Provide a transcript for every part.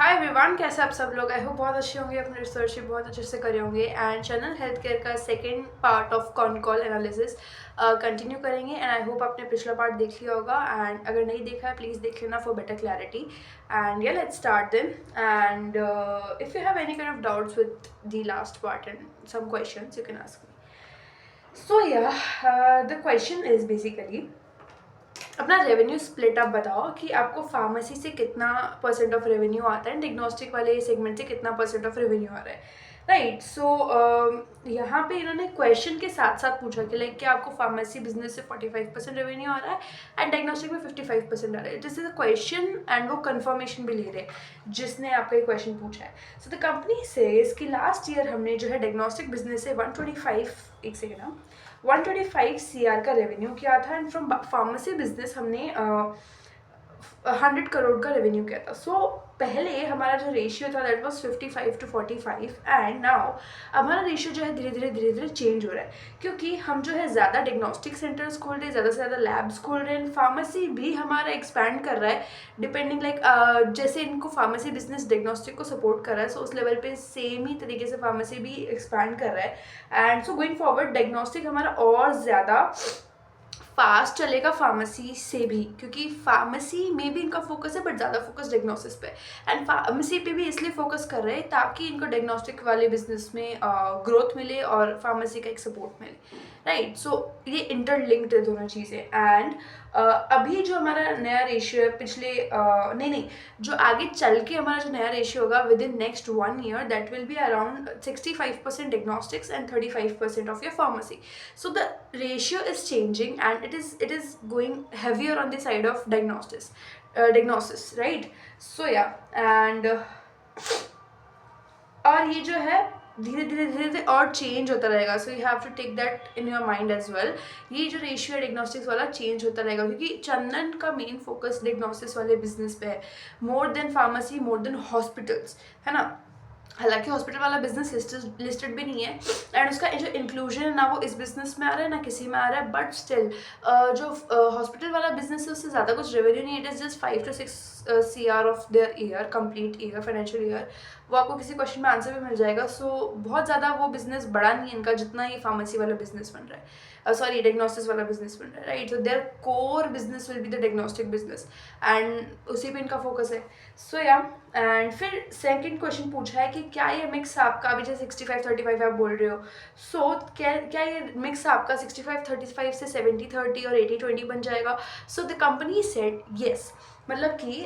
Hi everyone, कैसे आप सब लोग। आई होप बहुत अच्छे होंगे, अपने रिसर्च भी बहुत अच्छे से करे होंगे एंड चैनल हेल्थ केयर का second part of con call analysis continue करेंगे एंड आई होप आपने पिछला पार्ट देख लिया होगा एंड अगर नहीं देखा है प्लीज़ देख लेना for better clarity and yeah let's start then and if you have any kind of doubts with the last part and some questions you can ask me. So yeah the question is basically अपना revenue split up बताओ कि आपको pharmacy से कितना percent of revenue आता है, diagnostic वाले segment से कितना परसेंट ऑफ रेवेन्यू आ रहा है। राइट, सो यहाँ पे इन्होंने क्वेश्चन के साथ साथ पूछा कि लाइक क्या आपको फार्मेसी बिजनेस से 45% रेवेन्यू आ रहा है एंड डायग्नोस्टिक में 55% आ रहा है। This is a question and वो कंफर्मेशन भी ले रहे हैं जिसने आपका ये क्वेश्चन पूछा है। सो द कंपनी से इसकी लास्ट ईयर हमने जो है डायग्नोस्टिक बिजनेस से 125 CR का रेवेन्यू किया था एंड फ्रॉम फार्मेसी बिजनेस हमने 100 करोड़ का रेवेन्यू किया था। सो पहले हमारा जो रेशियो था दैट वाज 55-45 एंड नाउ हमारा रेशियो जो है धीरे धीरे चेंज हो रहा है क्योंकि हम जो है ज़्यादा डिग्नोस्टिक सेंटर्स खोल रहे हैं, ज़्यादा से ज़्यादा लैब्स खोल रहे हैं। फार्मेसी भी हमारा एक्सपैंड कर रहा है डिपेंडिंग लाइक जैसे इनको फार्मेसी बिजनेस डिग्नोस्टिक को सपोर्ट कर रहा है, सो उस लेवल पे सेम ही तरीके से फार्मेसी भी एक्सपैंड कर रहा है and so going forward diagnostic हमारा और ज़्यादा फास्ट चलेगा फार्मेसी से भी क्योंकि फार्मेसी में भी इनका फोकस है बट ज़्यादा फोकस डायग्नोसिस पे एंड फार्मेसी पे भी इसलिए फोकस कर रहे हैं ताकि इनको डायग्नोस्टिक वाले बिजनेस में ग्रोथ मिले और फार्मेसी का एक सपोर्ट मिले। राइट, सो ये इंटरलिंक्ड है दोनों चीज़ें एंड अभी जो हमारा नया रेशियो है पिछले नहीं जो आगे चल के हमारा जो नया रेशियो होगा with in next 1 year that will be around 65% diagnostics and 35% of your pharmacy. So the ratio is changing and it is going heavier on the side of diagnosis, right? So yeah, and और ये जो है धीरे धीरे और change होता रहेगा। So you have to take that in your mind as well. ये जो रेशियो है डिग्नोस्टिक्स वाला चेंज होता रहेगा क्योंकि चंदन का मेन फोकस डिग्नोस्टिक्स वाले बिजनेस पे है, more than pharmacy, more than hospitals, है ना। हालांकि हॉस्पिटल वाला बिजनेस लिस्टेड भी नहीं है एंड उसका जो इंक्लूजन है ना वो इस बिजनेस में आ रहा है ना किसी में आ रहा है, बट स्टिल जो हॉस्पिटल वाला बिजनेस है उससे ज़्यादा कुछ रेवेन्यू नहीं, it is just 5 to 6 CR of their year, complete year, financial year. वो आपको किसी क्वेश्चन में आंसर भी मिल जाएगा। सो बहुत ज़्यादा वो बिजनेस बड़ा नहीं है इनका जितना ये फार्मेसी वाला बिजनेस बन रहा है, सॉरी डायग्नोसिस वाला बिजनेस बन रहा है। Right, so there core business will be the diagnostic business and उसी पे इनका फोकस है। सो या एंड फिर सेकंड क्वेश्चन पूछा है कि क्या ये मिक्स आपका अभी जैसे 65-35 आप बोल रहे हो, सो क्या ये मिक्स आपका 65-35 से 70-30 और 80-20 बन जाएगा। सो द कंपनी सेड येस, मतलब कि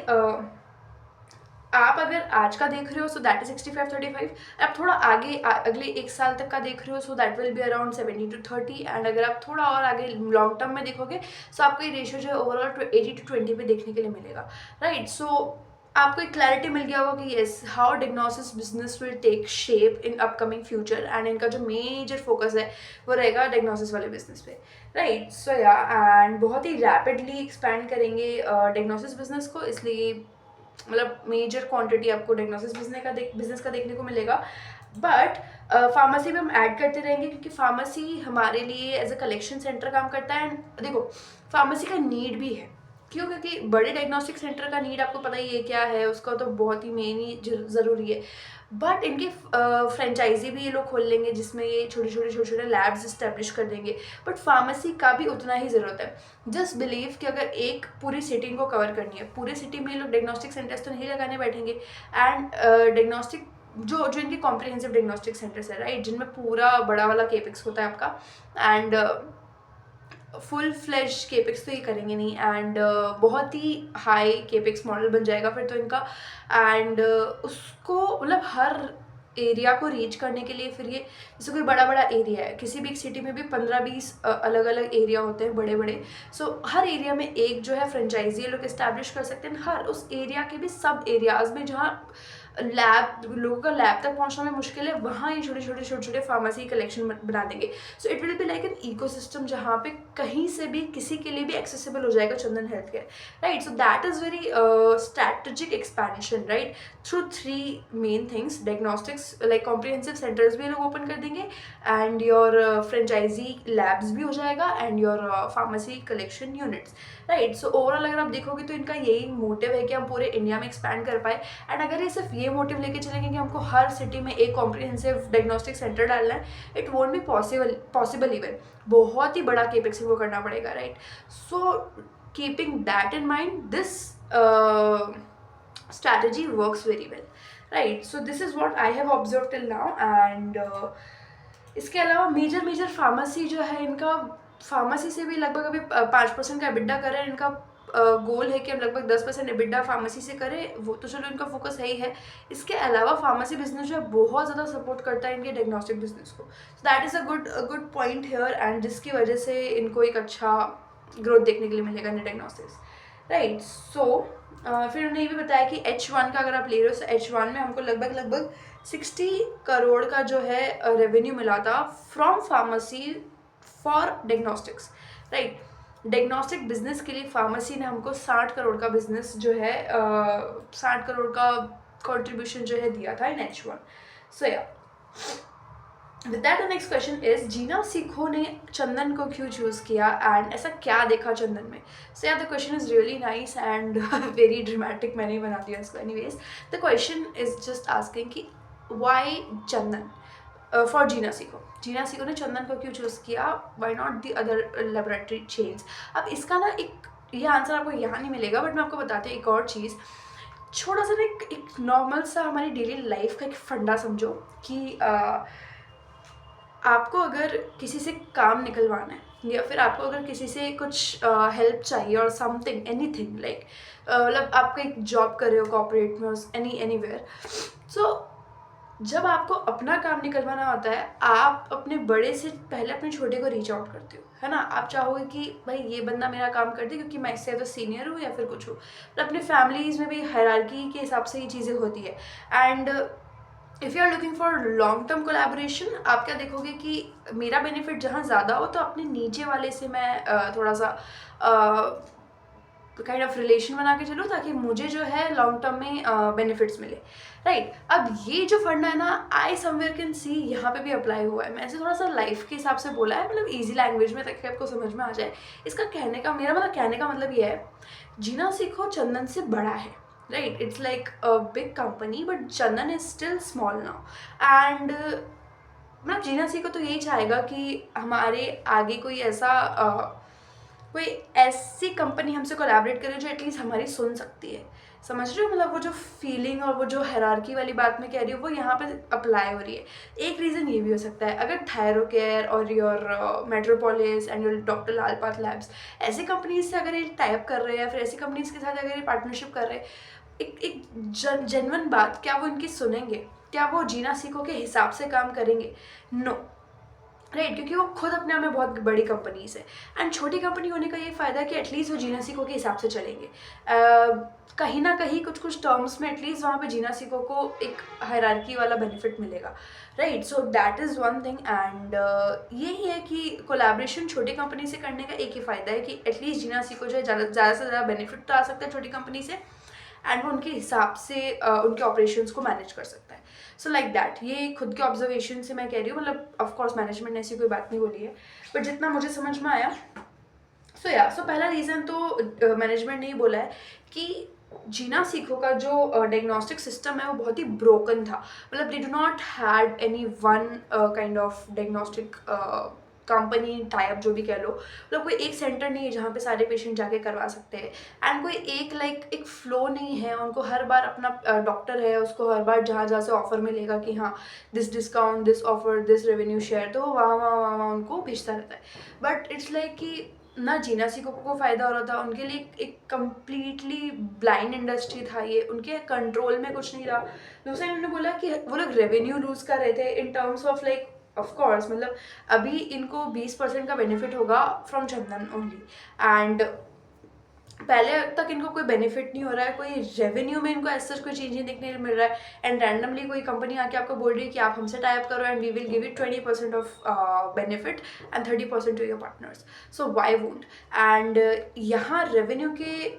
आप अगर आज का देख रहे हो सो दैट इज 65-35, आप थोड़ा आगे अगले 1 साल तक का देख रहे हो सो that will be around 70-30 and अगर आप थोड़ा और आगे लॉन्ग टर्म में देखोगे सो आपको ये रेशियो जो है ओवरऑल 80-20 पे देखने के लिए मिलेगा। राइट, सो आपको एक क्लैरिटी मिल गया होगा कि yes how diagnosis business will take shape in upcoming future and इनका जो मेजर फोकस है वो रहेगा डिग्नोसिस वाले बिजनेस पे। राइट, सो या एंड बहुत ही रैपिडली एक्सपैंड करेंगे डिग्नोसिस बिजनेस को, इसलिए मतलब मेजर क्वांटिटी आपको डायग्नोसिस बिजनेस का देखने को मिलेगा। बट फार्मेसी में हम ऐड करते रहेंगे क्योंकि फार्मेसी हमारे लिए एज अ कलेक्शन सेंटर काम करता है एंड देखो फार्मेसी का नीड भी है। क्यों? क्योंकि बड़े डायग्नोस्टिक सेंटर का नीड आपको पता ही है क्या है, उसका तो बहुत ही मेन ही ज़रूरी है। बट इनकी फ्रेंचाइजी भी ये लोग खोल लेंगे जिसमें ये छोटे छोटे लैब्स इस्टेब्लिश कर देंगे, बट फार्मेसी का भी उतना ही ज़रूरत है। जस्ट बिलीव कि अगर एक पूरी सिटी को कवर करनी है, पूरे सिटी में ये लोग डायग्नोस्टिक सेंटर्स तो नहीं लगाने बैठेंगे एंड डायग्नोस्टिक जो इनके कॉम्प्रिहेंसिव डायग्नोस्टिक सेंटर्स है, राइट, जिनमें पूरा बड़ा वाला केपेक्स होता है आपका एंड फुल फ्लैश केपेक्स तो ये करेंगे नहीं एंड बहुत ही हाई केपेक्स मॉडल बन जाएगा फिर तो इनका एंड उसको मतलब हर एरिया को रीच करने के लिए फिर ये जैसे कोई बड़ा एरिया है, किसी भी एक सिटी में भी 15-20 अलग अलग एरिया होते हैं बड़े बड़े। सो हर एरिया में एक जो है फ्रेंचाइजी ये लोग इस्टेब्लिश कर सकते हैं, हर उस एरिया के भी सब एरियाज में जहाँ लैब, लोगों का लैब तक पहुंचना में मुश्किल है, वहाँ ये छोटे छोटे फार्मेसी कलेक्शन बना देंगे. So it will be like an ecosystem जहाँ पे कहीं से भी किसी के लिए भी एक्सेसिबल हो जाएगा Chandan health care, right. So that is very strategic expansion, right, through 3 main things. Diagnostics like comprehensive centers भी लोग ओपन कर देंगे, एंड योर फ्रेंचाइजी लैब्स भी हो जाएगा, and your pharmacy collection units, right. So overall अगर आप देखोगे तो इनका यही मोटिव है कि हम पूरे इंडिया में एक्सपैंड कर पाए. एंड अगर ये सिर्फ ये मोटिव लेके चलेंगे कि हमको हर सिटी में एक कॉम्प्रिहेंसिव डायग्नोस्टिक सेंटर डालना है, it won't be possible even. बहुत ही बड़ा केपेक्स वो करना पड़ेगा, right. So keeping that in mind, this strategy works very well, right. So this is what I have observed till now. And इसके अलावा major pharmacy जो है, इनका फार्मेसी से भी लगभग अभी 5% का एबिडा कर रहे हैं. इनका गोल है कि हम लगभग 10% एबिडा फार्मेसी से करें, वो तो चलो इनका फोकस है ही है. इसके अलावा फार्मेसी बिजनेस जो है बहुत ज़्यादा सपोर्ट करता है इनके डायग्नोस्टिक बिजनेस को. सो that is a good point here, and जिसकी वजह से इनको एक अच्छा ग्रोथ देखने के लिए मिलेगा इन डायग्नोस्टिक्स, राइट. सो फिर उन्होंने ये भी बताया कि H1 का अगर आप ले रहे हो, तो H1 में हमको लगभग 60 करोड़ का जो है रेवेन्यू मिला था from pharmacy for diagnostics, right. Diagnostic business के लिए फार्मेसी ने हमको 60 करोड़ का बिजनेस जो है 60 करोड़ का कंट्रीब्यूशन जो है दिया था इन H1. So yeah with that the next question is, Jeena Sikho ने चंदन को क्यों चूज किया, एंड ऐसा क्या देखा चंदन में. So yeah the question is really nice and very dramatic. मैंने बना दिया इसको. Anyways the question is just asking कि वाई चंदन फॉर जीना सीखो. जीना सीखो ने चंदन को क्यों चूज किया, why not the other laboratory chains. अब इसका ना ये आंसर आपको यहाँ नहीं मिलेगा, बट मैं आपको बताती हूँ एक और चीज़. छोटा सा ना एक नॉर्मल सा हमारी डेली लाइफ का एक फंडा समझो कि आपको अगर किसी से काम निकलवाना है, या फिर आपको अगर किसी से कुछ हेल्प चाहिए और समथिंग एनीथिंग लाइक, मतलब आप एक जॉब कर रहे हो कॉर्पोरेट में, एनीवेयर. सो जब आपको अपना काम निकलवाना होता है, आप अपने बड़े से पहले अपने छोटे को रीच आउट करते हो, है ना. आप चाहोगे कि भाई ये बंदा मेरा काम कर दे क्योंकि मैं इससे तो सीनियर हूँ या फिर कुछ हूँ. तो अपने फैमिलीज़ में भी हायरार्की के हिसाब से ये चीज़ें होती है. And if you are looking for long term collaboration, आप क्या देखोगे कि मेरा बेनिफिट जहाँ ज़्यादा हो, तो अपने नीचे वाले से मैं थोड़ा सा काइंड ऑफ रिलेशन बना के चलो, ताकि मुझे जो है लॉन्ग टर्म में बेनिफिट्स मिले, राइट. अब ये जो फंडा है ना, आई समवेयर कैन सी यहाँ पे भी अप्लाई हुआ है. मैं ऐसे थोड़ा सा लाइफ के हिसाब से बोला है, मतलब ईजी लैंग्वेज में, ताकि आपको समझ में आ जाए. इसका मेरा कहने का मतलब ये है, जीना सीखो चंदन से बड़ा है, right. It's like a big company, but Chandan is still small now. And मतलब जीना सीखो तो यही चाहेगा कि हमारे आगे कोई ऐसी कंपनी हमसे कोलैबोरेट करे जो एटलीस्ट हमारी सुन सकती है. समझ रहे हो, मतलब वो जो फीलिंग और वो जो हायरार्की वाली बात मैं कह रही हूँ, वो यहाँ पे अप्लाई हो रही है. एक रीज़न ये भी हो सकता है, अगर थायरोकेयर और your metropolis and your doctor Lal path labs ऐसी कंपनीज से अगर ये टाइप कर रहे हैं, या फिर ऐसी कंपनीज के साथ अगर ये पार्टनरशिप कर रहे हैं, एक जेन्युइन बात, क्या वो इनकी सुनेंगे, क्या वो जीना सीखो के हिसाब से काम करेंगे? No, right. क्योंकि वो खुद अपने आप में बहुत बड़ी कंपनीज है, एंड छोटी कंपनी होने का ये फ़ायदा है कि एटलीस्ट वो जीना सीखो के हिसाब से चलेंगे. कहीं ना कहीं कुछ टर्म्स में एटलीस्ट वहाँ पे जीना सीखो को एक हायरार्की वाला बेनिफिट मिलेगा, right. So that is one thing. And यही है कि कोलैबोरेशन छोटी कंपनी से करने का एक ही फ़ायदा है कि एटलीस्ट जीना सीखो जो है ज़्यादा से ज़्यादा बेनिफिट तो आ सकता है छोटी कंपनी से, एंड वो उनके हिसाब से उनके ऑपरेशंस को मैनेज कर सकता है. सो लाइक दैट, ये खुद के ऑब्जर्वेशन से मैं कह रही हूँ, मतलब ऑफकोर्स मैनेजमेंट ने ऐसी कोई बात नहीं बोली है, बट जितना मुझे समझ में आया. सो पहला रीज़न तो मैनेजमेंट ने ही बोला है कि जीना सीखो का जो डायग्नोस्टिक सिस्टम है वो बहुत ही ब्रोकन था. मतलब they do not had any one kind of diagnostic company type, जो भी कह लो, मतलब कोई एक सेंटर नहीं है जहाँ पे सारे पेशेंट जाके करवा सकते हैं, एंड कोई एक फ्लो नहीं है. उनको हर बार अपना डॉक्टर है, उसको हर बार जहाँ से ऑफर मिलेगा कि हाँ this discount, this offer, this revenue share, तो वहाँ उनको भेजता रहता है. बट इट्स लाइक कि ना जीना सीखो को फ़ायदा हो रहा था, उनके लिए एक कम्प्लीटली ब्लाइंड इंडस्ट्री था ये, उनके कंट्रोल में कुछ नहीं रहा. दूसरा इन्होंने बोला कि वो लोग रेवेन्यू लूज़ कर रहे थे in terms of like, of course मतलब अभी इनको 20% का बेनिफिट होगा फ्रॉम चंदन ओनली, एंड पहले तक इनको कोई बेनिफिट नहीं हो रहा है, कोई रेवेन्यू में इनको ऐसा कोई चेंज नहीं देखने को मिल रहा है, एंड रैंडमली कोई कंपनी आके आपको बोल रही है कि आप हमसे टाई अप करो and we will give you 20% off benefit and 30% to your partners, so why won't. And यहाँ रेवेन्यू के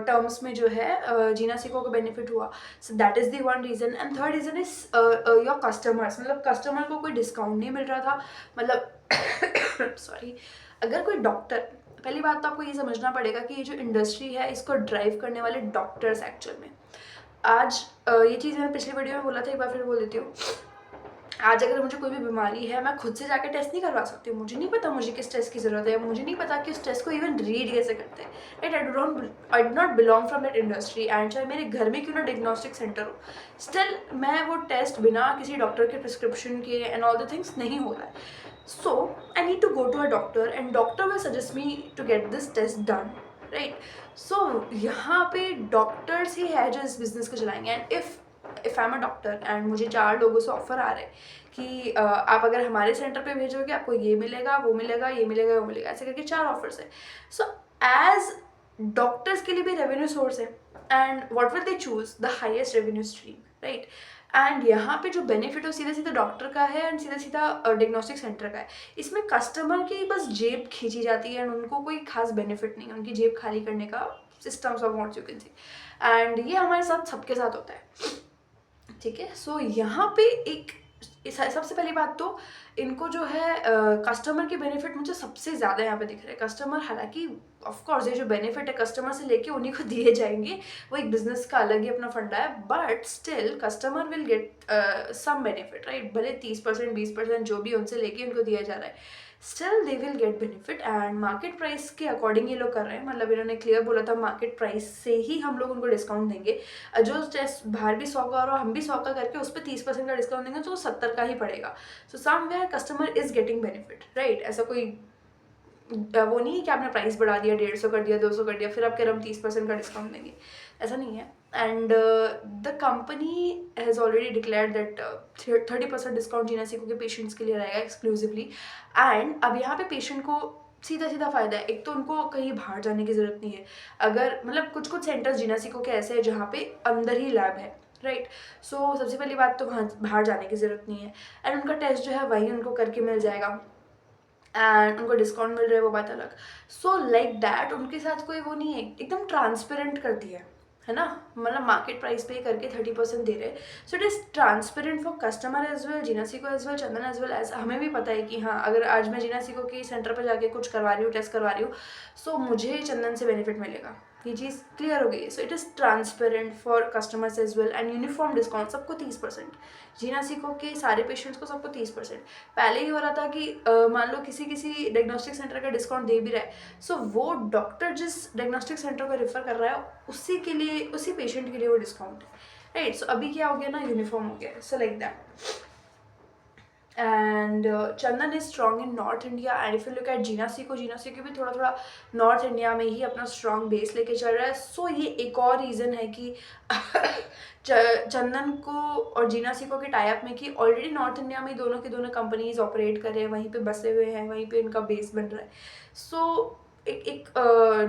टर्म्स में जो है जीना सीको को बेनिफिट हुआ, so that is the one reason. And third reason is your customers, मतलब customer को कोई डिस्काउंट नहीं मिल रहा था, मतलब सॉरी, अगर कोई डॉक्टर, पहली बात तो आपको ये समझना पड़ेगा कि ये जो इंडस्ट्री है इसको ड्राइव करने वाले डॉक्टर्स एक्चुअल में, आज ये चीज़ मैंने पिछली वीडियो में बोला था, एक बार फिर बोल देती हूँ। आज अगर मुझे कोई भी बीमारी है, मैं खुद से जाके टेस्ट नहीं करवा सकती हूँ, मुझे नहीं पता मुझे किस टेस्ट की ज़रूरत है, मुझे नहीं पता कि उस टेस्ट को इवन रीड कैसे करते हैं, right. I do not belong from that industry, and चाहे मेरे घर में क्यों ना डायग्नोस्टिक सेंटर हो, स्टिल मैं वो टेस्ट बिना किसी डॉक्टर के प्रिस्क्रिप्शन के एंड ऑल द थिंग्स नहीं हो रहा है। So I need to go to a doctor and doctor will suggest me to get this test done, right? So यहाँ पे डॉक्टर्स ही है जो इस बिजनेस को चलाएंगे, and if I am a doctor and मुझे 4 लोगों से ऑफर आ रहे हैं कि आप अगर हमारे सेंटर पे भेजोगे आपको ये मिलेगा, वो मिलेगा, ये मिलेगा, वो मिलेगा, ऐसे करके 4 ऑफर्स है। सो एज डॉक्टर्स के लिए भी रेवेन्यू सोर्स है, and what will they choose, the highest revenue stream, right. And यहाँ पे जो बेनिफिट हो सीधा सीधा डॉक्टर का है एंड सीधा सीधा डायग्नोस्टिक सेंटर का है। इसमें कस्टमर की बस जेब खींची जाती है एंड उनको कोई खास बेनिफिट नहीं है, उनकी जेब खाली करने का systems of what you can see, and ये हमारे साथ सबके साथ होता है, ठीक है। सो यहाँ पे एक सबसे पहली बात तो इनको जो है कस्टमर के बेनिफिट मुझे सबसे ज़्यादा यहाँ पे दिख रहे हैं। कस्टमर, हालांकि ऑफ कोर्स ये जो बेनिफिट है कस्टमर से लेके उन्हीं को दिए जाएंगे, वो एक बिजनेस का अलग ही अपना फंडा है, but still customer will get some benefit, right. भले 30% 20% जो भी उनसे लेके उनको दिया जा रहा है, still they will get benefit, and market price के अकॉर्डिंग ये लोग कर रहे हैं। मतलब इन्होंने क्लियर बोला था मार्केट प्राइस से ही हम लोग उनको डिस्काउंट देंगे, जो टेस्ट बाहर भी 100 का और हम भी 100 का करके उस पर 30% का डिस्काउंट देंगे तो वो 70 का ही पड़ेगा। So somewhere customer is getting benefit, right. ऐसा कोई वो नहीं है कि आपने प्राइस बढ़ा दिया, 150 कर दिया, 200 कर दिया, फिर आप कह रहे हम 30% का डिस्काउंट देंगे, ऐसा नहीं है। And the company has already declare that 30% discount Jeena Sikho के पेशेंट्स के लिए रहेगा एक्सक्लूसिवली। एंड अब यहाँ पे पेशेंट को सीधा सीधा फ़ायदा है, एक तो उनको कहीं बाहर जाने की ज़रूरत नहीं है। अगर मतलब कुछ कुछ सेंटर्स जीना सीको के ऐसे हैं जहाँ पे अंदर ही लैब है, राइट। सो सबसे पहली बात तो वहाँ बाहर जाने की ज़रूरत नहीं है, एंड उनका टेस्ट जो है वहीं उनको करके मिल जाएगा, एंड उनको डिस्काउंट मिल रहा है वो बात अलग। सो लाइक दैट उनके साथ कोई वो नहीं है, एकदम ट्रांसपेरेंट कर दिया है ना, मतलब मार्केट प्राइस पे करके 30% दे रहे। So it is transparent for customer as well, Jeena Sikho as well, Chandan as well as. हमें भी पता है कि हाँ अगर आज मैं जीना सीको के सेंटर पर जाके कुछ करवा रही हूँ, टेस्ट करवा रही हूँ, सो मुझे चंदन से बेनिफिट मिलेगा, ये चीज़ क्लियर हो गई है। So it is transparent for customers as well, and uniform discount सबको 30%, जीना सीको के सारे पेशेंट्स को सबको 30%। पहले ही हो रहा था कि मान लो किसी किसी डायग्नोस्टिक सेंटर का डिस्काउंट दे भी रहा है, सो वो डॉक्टर जिस डायग्नोस्टिक सेंटर को रेफर कर रहा है उसी के लिए, उसी पेशेंट के लिए वो डिस्काउंट है, राइट। सो अभी क्या हो गया ना, यूनिफॉर्म हो गया, so like that. And Chandan is strong in north India, and if you look at Jeena Sikho भी थोड़ा थोड़ा नॉर्थ इंडिया में ही अपना स्ट्रॉन्ग बेस लेके चल रहा है। सो ये एक और रीज़न है कि चंदन को और जीना सीको के टाई अप में कि ऑलरेडी नॉर्थ इंडिया में दोनों की दोनों कंपनीज ऑपरेट कर रहे हैं, वहीं पे बसे हुए हैं, वहीं पे इनका बेस बन रहा है। सो एक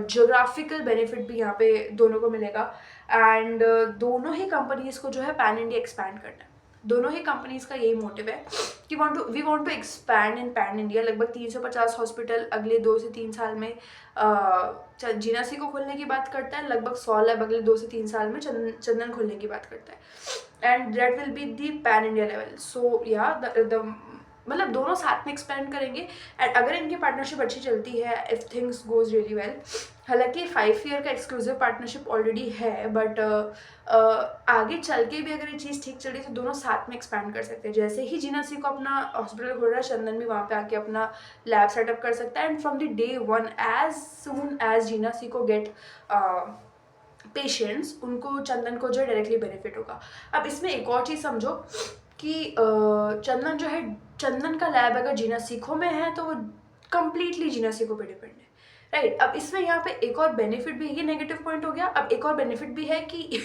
जोग्राफिकल बेनिफिट भी यहाँ पे दोनों को मिलेगा, एंड दोनों ही कंपनीज को जो है पैन इंडिया एक्सपैंड करना है। दोनों ही कंपनीज का यही मोटिव है कि we want to expand in pan India. लगभग 350 हॉस्पिटल अगले 2 से 3 साल में जीना सीको खोलने की बात करता है, लगभग 100 लैब अगले 2 से 3 साल में चंदन खोलने की बात करता है, and that will be the pan India level. So yeah मतलब दोनों साथ में एक्सपेंड करेंगे, एंड अगर इनकी पार्टनरशिप अच्छी चलती है, if things goes really well, हालांकि 5 ईयर का एक्सक्लूसिव पार्टनरशिप ऑलरेडी है, बट आगे चल के भी अगर ये चीज़ ठीक चल रही तो दोनों साथ में एक्सपैंड कर सकते हैं। जैसे ही जीना सीको अपना हॉस्पिटल खोल रहा है, चंदन भी वहाँ पे आके अपना लैब सेटअप कर सकता है, and from the day 1 as soon as Jeena Sikho get patients, उनको चंदन को जो है डायरेक्टली बेनिफिट होगा। अब इसमें एक और चीज़ समझो कि चंदन जो है, चंदन का लैब अगर जीना सीको में है तो वो कम्प्लीटली जीना सीको पे डिपेंड है, राइट। अब इसमें यहाँ पे एक और बेनिफिट भी, ये नेगेटिव पॉइंट हो गया। अब एक और बेनिफिट भी है कि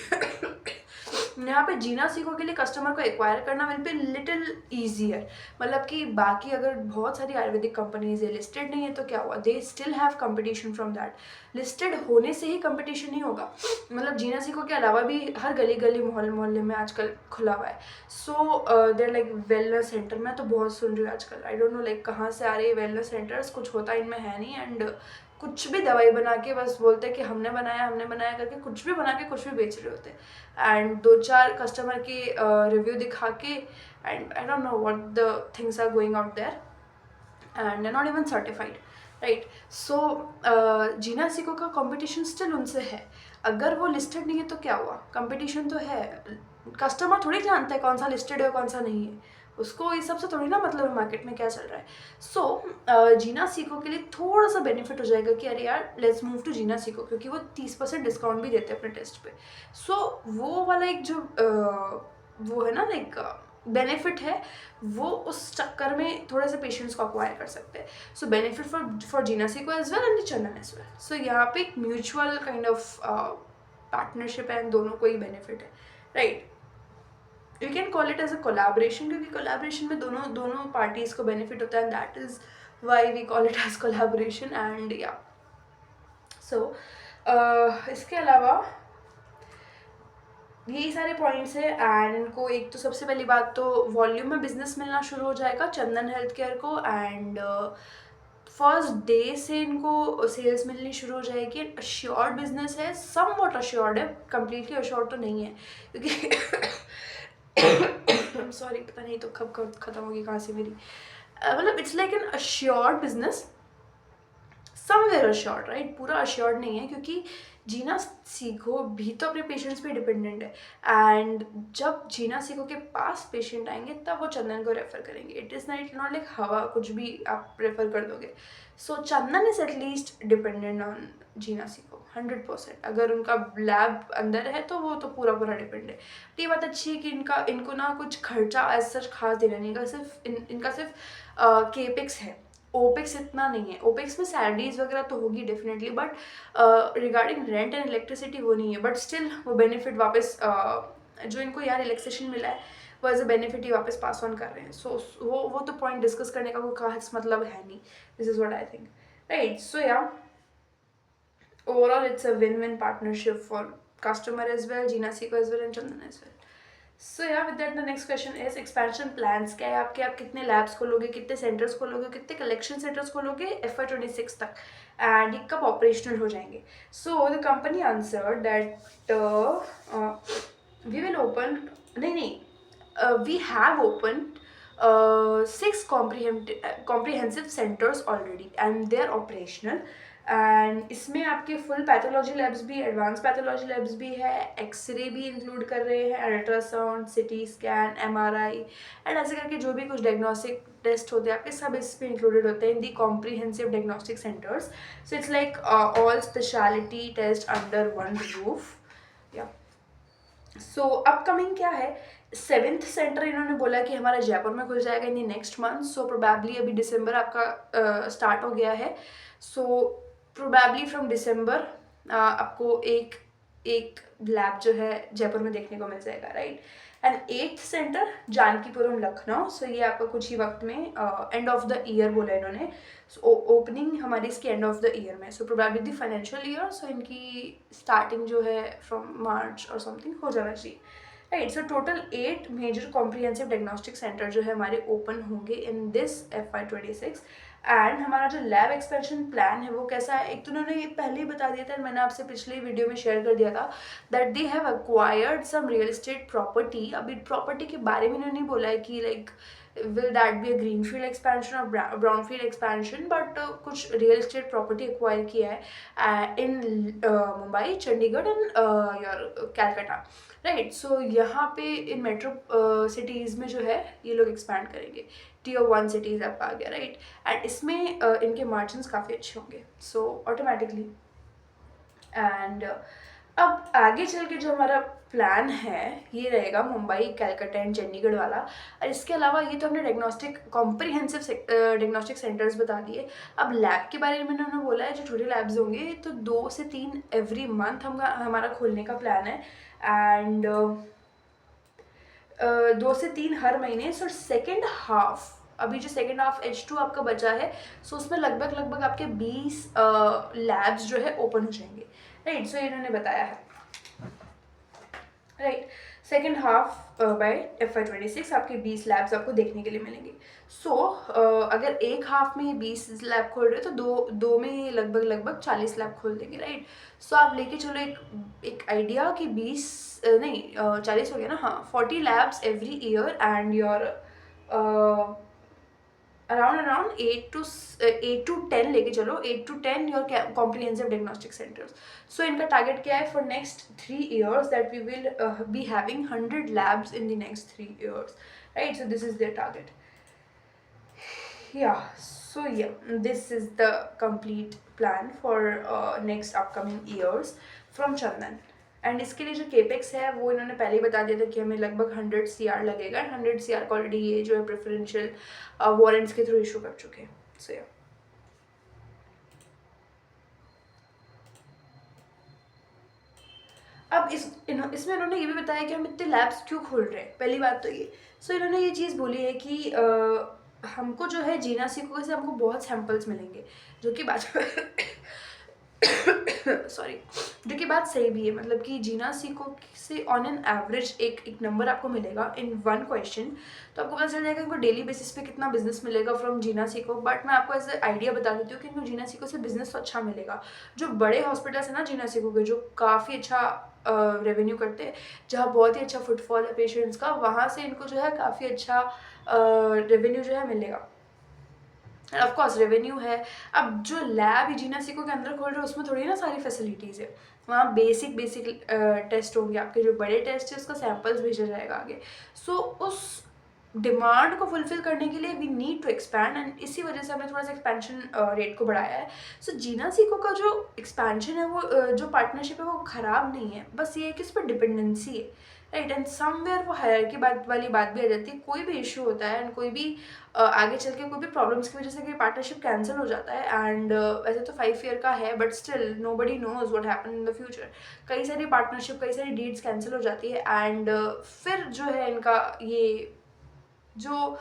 यहाँ पे जीना सीखो के लिए कस्टमर को एक्वायर करना विल बी लिटिल ईजियर। मतलब कि बाकी अगर बहुत सारी आयुर्वेदिक कंपनीज है, लिस्टेड नहीं है तो क्या हुआ, they still have competition from that. Listed होने से ही कंपटीशन नहीं होगा। मतलब जीना सीखो के अलावा भी हर गली गली मोहल्ले मोहल्ले में आजकल खुला हुआ है। सो देर लाइक वेलनेस सेंटर, मैं तो बहुत सुन रही हूँ आजकल, आई डोंट नो लाइक कहाँ से आ रही है वेलनेस सेंटर्स, कुछ होता इनमें है नहीं। एंड कुछ भी दवाई बना के बस बोलते हैं कि हमने बनाया करके कुछ भी बना के कुछ भी बेच रहे होते हैं। एंड 2-4 कस्टमर के रिव्यू दिखा के, and I don't know what the things are going out there and not even certified, right. So Jeena Sikho का कंपटीशन स्टिल उनसे है। अगर वो लिस्टेड नहीं है तो क्या हुआ, कंपटीशन तो है। कस्टमर थोड़ी जानता है कौन सा लिस्टेड है कौन सा नहीं है, उसको इस सब से थोड़ी ना मतलब मार्केट में क्या चल रहा है। सो जीना सीको के लिए थोड़ा सा बेनिफिट हो जाएगा कि अरे यार let's move to Jeena Sikho, क्योंकि वो 30% डिस्काउंट भी देते हैं अपने टेस्ट पे। सो वो वाला एक जो वो है ना लाइक बेनिफिट है, वो उस चक्कर में थोड़े से पेशेंट्स को अक्वायर कर सकते हैं। So benefit for Jeena Sikho as well and Chandan as well. So यहाँ पे एक म्यूचुअल काइंड ऑफ पार्टनरशिप है, दोनों को ही बेनिफिट है, right. You can call it as a collaboration, क्योंकि कोलैबोरेशन में दोनों पार्टीज को बेनिफिट होता है, and that is why we call it as collaboration. And yeah so इसके अलावा यही सारे पॉइंट्स है। एंड इनको एक तो सबसे पहली बात तो वॉल्यूम में बिजनेस मिलना शुरू हो जाएगा चंदन हेल्थ केयर को। एंड फर्स्ट डे से इनको सेल्स मिलनी शुरू हो जाएगी। अश्योर्ड बिजनेस है, सम वॉट अश्योर्ड है, कम्प्लीटली अश्योर्ड तो नहीं है क्योंकि सॉरी पता नहीं तो कब खत्म होगी खांसी मेरी। मतलब it's like an assured business, somewhere assured, right. पूरा अश्योर्ड नहीं है क्योंकि जीना सीखो भी तो अपने पेशेंट्स पे डिपेंडेंट है। एंड जब जीना सीखो के पास पेशेंट आएंगे तब वो चंदन को रेफर करेंगे। इट इज़ नॉट लाइक हवा कुछ भी आप रेफर कर दोगे। सो चंदन इज एटलीस्ट डिपेंडेंट ऑन जीना सीखो 100%। अगर उनका लैब अंदर है तो वो तो पूरा डिपेंड है। तो ये बात अच्छी है कि इनको ना कुछ खर्चा एज सच खास देना नहीं, इनका सिर्फ केपेक्स है, ओपेक्स इतना नहीं है। ओपेक्स में सैलरीज वगैरह तो होगी definitely, but regarding rent and electricity वो नहीं है। बट स्टिल वो बेनिफिट वापस जो इनको यार रिलैक्सेशन मिला है वो एज अ बेनिफिट ही वापस पास ऑन कर रहे हैं। सो वो तो पॉइंट डिस्कस करने का कोई खास मतलब है नहीं। This is what I think, right. So yeah overall it's a win win partnership for customer as well, Jeena Sikho as well and Chandan as well. So yeah with that the next question is expansion plans क्या है आपके, आप कितने labs खोलोगे, कितने centres खोलोगे, कितने collection centres खोलोगे FY26 तक, एंड ये कब ऑपरेशनल हो जाएंगे। So the company answer that we will open, नहीं we have open 6 comprehensive centers already and they are operational। And इसमें आपके फुल पैथोलॉजी लैब्स भी, एडवांस पैथोलॉजी लैब्स भी है, एक्सरे भी इंक्लूड कर रहे हैं, ultrasound, CT scan, MRI and ऐसे करके जो भी कुछ डायग्नोस्टिक टेस्ट होते हैं आपके सब इस पे इंक्लूडेड होते हैं in the comprehensive diagnostic centers. So it's like all speciality test under one roof. Yeah so upcoming क्या है, 7th सेंटर इन्होंने बोला कि हमारा जयपुर में खुल जाएगा in the next month. So probably अभी दिसंबर आपका स्टार्ट हो गया है। सो प्रोबेबली फ्रॉम दिसंबर आपको एक लैब जो है जयपुर में देखने को मिल जाएगा, right. And 8th center Janakipuram Lucknow. So ये आपका कुछ ही वक्त में एंड ऑफ द ईयर बोला इन्होंने। सो ओपनिंग हमारी इसकी एंड ऑफ द ईयर में, so probably the financial year. So इनकी स्टार्टिंग जो है फ्रॉम मार्च और समथिंग हो जाना चाहिए, right. So total 8 major comprehensive diagnostic centre जो है हमारे ओपन होंगे इन दिस FY26। एंड हमारा जो लैब एक्सपेंशन प्लान है वो कैसा है, एक तो उन्होंने ये पहले ही बता दिया था, मैंने आपसे पिछले वीडियो में शेयर कर दिया था that they have acquired some real estate property. अभी प्रॉपर्टी के बारे में इन्होंने बोला है कि like will that be a greenfield expansion or brownfield expansion, but कुछ रियल एस्टेट प्रॉपर्टी एक्वायर किया है in Mumbai, Chandigarh and your Calcutta, right. So यहाँ पे इन मेट्रो सिटीज़ में जो है ये लोग एक्सपैंड करेंगे, Tier 1 सिटीज़ आपका आ गया, राइट। एंड इसमें इनके मार्जिन्स काफ़ी अच्छे होंगे, सो ऑटोमेटिकली। एंड अब आगे चल के जो हमारा प्लान है ये रहेगा मुंबई, कैलकाटा एंड चंडीगढ़ वाला। और इसके अलावा ये तो हमने डायग्नोस्टिक कॉम्प्रिहेंसिव डायग्नोस्टिक सेंटर्स बता दिए। अब लैब के बारे में उन्होंने बोला है जो छोटे लैब्स होंगे तो 2 से 3 एवरी मंथ हमारा खोलने का प्लान है। एंड 2 से 3 हर महीने। सो सेकेंड हाफ, अभी जो सेकेंड हाफ H2 आपका बचा है, सो उसमें लगभग लगभग आपके 20 लैब्स जो है ओपन हो जाएंगे, राइट। सो इन्होंने बताया है, right. Second half bye FY26 आपके 20 लैब्स आपको देखने के लिए मिलेंगे। सो अगर एक हाफ में ये 20 लैब खोल रहे हो तो दो में ये लगभग लगभग 40 लैब खोल देंगे, राइट। सो आप लेके चलो एक आइडिया कि 20 नहीं 40 हो गया ना, हाँ, 40 labs every year and your around 8 to 10 लेके चलो, 8 to 10 your comprehensive diagnostic centers. So इनका टारगेट क्या है for next 3 years, that we will be having 100 labs in the next 3 years, right. So this is their target, yeah. So yeah, this is the complete plan for next upcoming years from Chandan. And इसके लिए जो capex है वो इन्होंने पहले ही बता दिया था कि हमें लगभग 100 CR लगेगा। 100 CR को ऑलरेडी ये जो है प्रेफरेंशियल वारंट्स के थ्रू इशू कर चुके हैं। सो या अब इसमें इन्होंने ये भी बताया कि हम इतने लैब्स क्यों खोल रहे हैं। पहली बात तो ये, सो इन्होंने ये चीज़ बोली है कि हमको जो है जीना सीखो से हमको बहुत सैम्पल्स मिलेंगे, जो कि बात सॉरी, जो कि बात सही भी है। मतलब कि जीना सीखो से ऑन एन एवरेज एक नंबर आपको मिलेगा इन वन क्वेश्चन, तो आपको पता चल जाएगा इनको डेली बेसिस पे कितना बिजनेस मिलेगा फ्रॉम जीना सीखो। बट मैं आपको ऐसे आइडिया बता देती हूँ कि इनको जीना सीखो से बिजनेस तो अच्छा मिलेगा। जो बड़े हॉस्पिटल्स है ना जीना सीखो के, जो काफ़ी अच्छा रेवेन्यू करते हैं, जहाँ बहुत ही अच्छा फुटफॉल है पेशेंट्स का, वहाँ से इनको जो है काफ़ी अच्छा रेवेन्यू जो है मिलेगा। ऑफ कोर्स रेवेन्यू है। अब जो लैब जीना सीखो के अंदर खोल रहे हो उसमें थोड़ी ना सारी फैसिलिटीज़ है, वहाँ बेसिक टेस्ट होंगे आपके, जो बड़े टेस्ट है उसका सैम्पल्स भेजा जाएगा आगे। सो उस डिमांड को फुलफिल करने के लिए we need to expand, and इसी वजह से हमने थोड़ा सा एक्सपेंशन रेट को बढ़ाया है। सो जीना सीखो का जो एक्सपेंशन है वो जो पार्टनरशिप है वो ख़राब नहीं है, बस ये है कि उस पर डिपेंडेंसी है, राइट। एंड समवेयर वो हायरार्की बात वाली बात भी आ जाती है। कोई भी इशू होता है एंड कोई भी आगे चल के कोई भी प्रॉब्लम्स की वजह से कोई पार्टनरशिप कैंसिल हो जाता है, एंड वैसे तो 5 year का है but still nobody knows what happen in the future. कई सारी पार्टनरशिप, कई सारी डीड्स कैंसिल हो जाती है, एंड फिर जो है इनका ये जो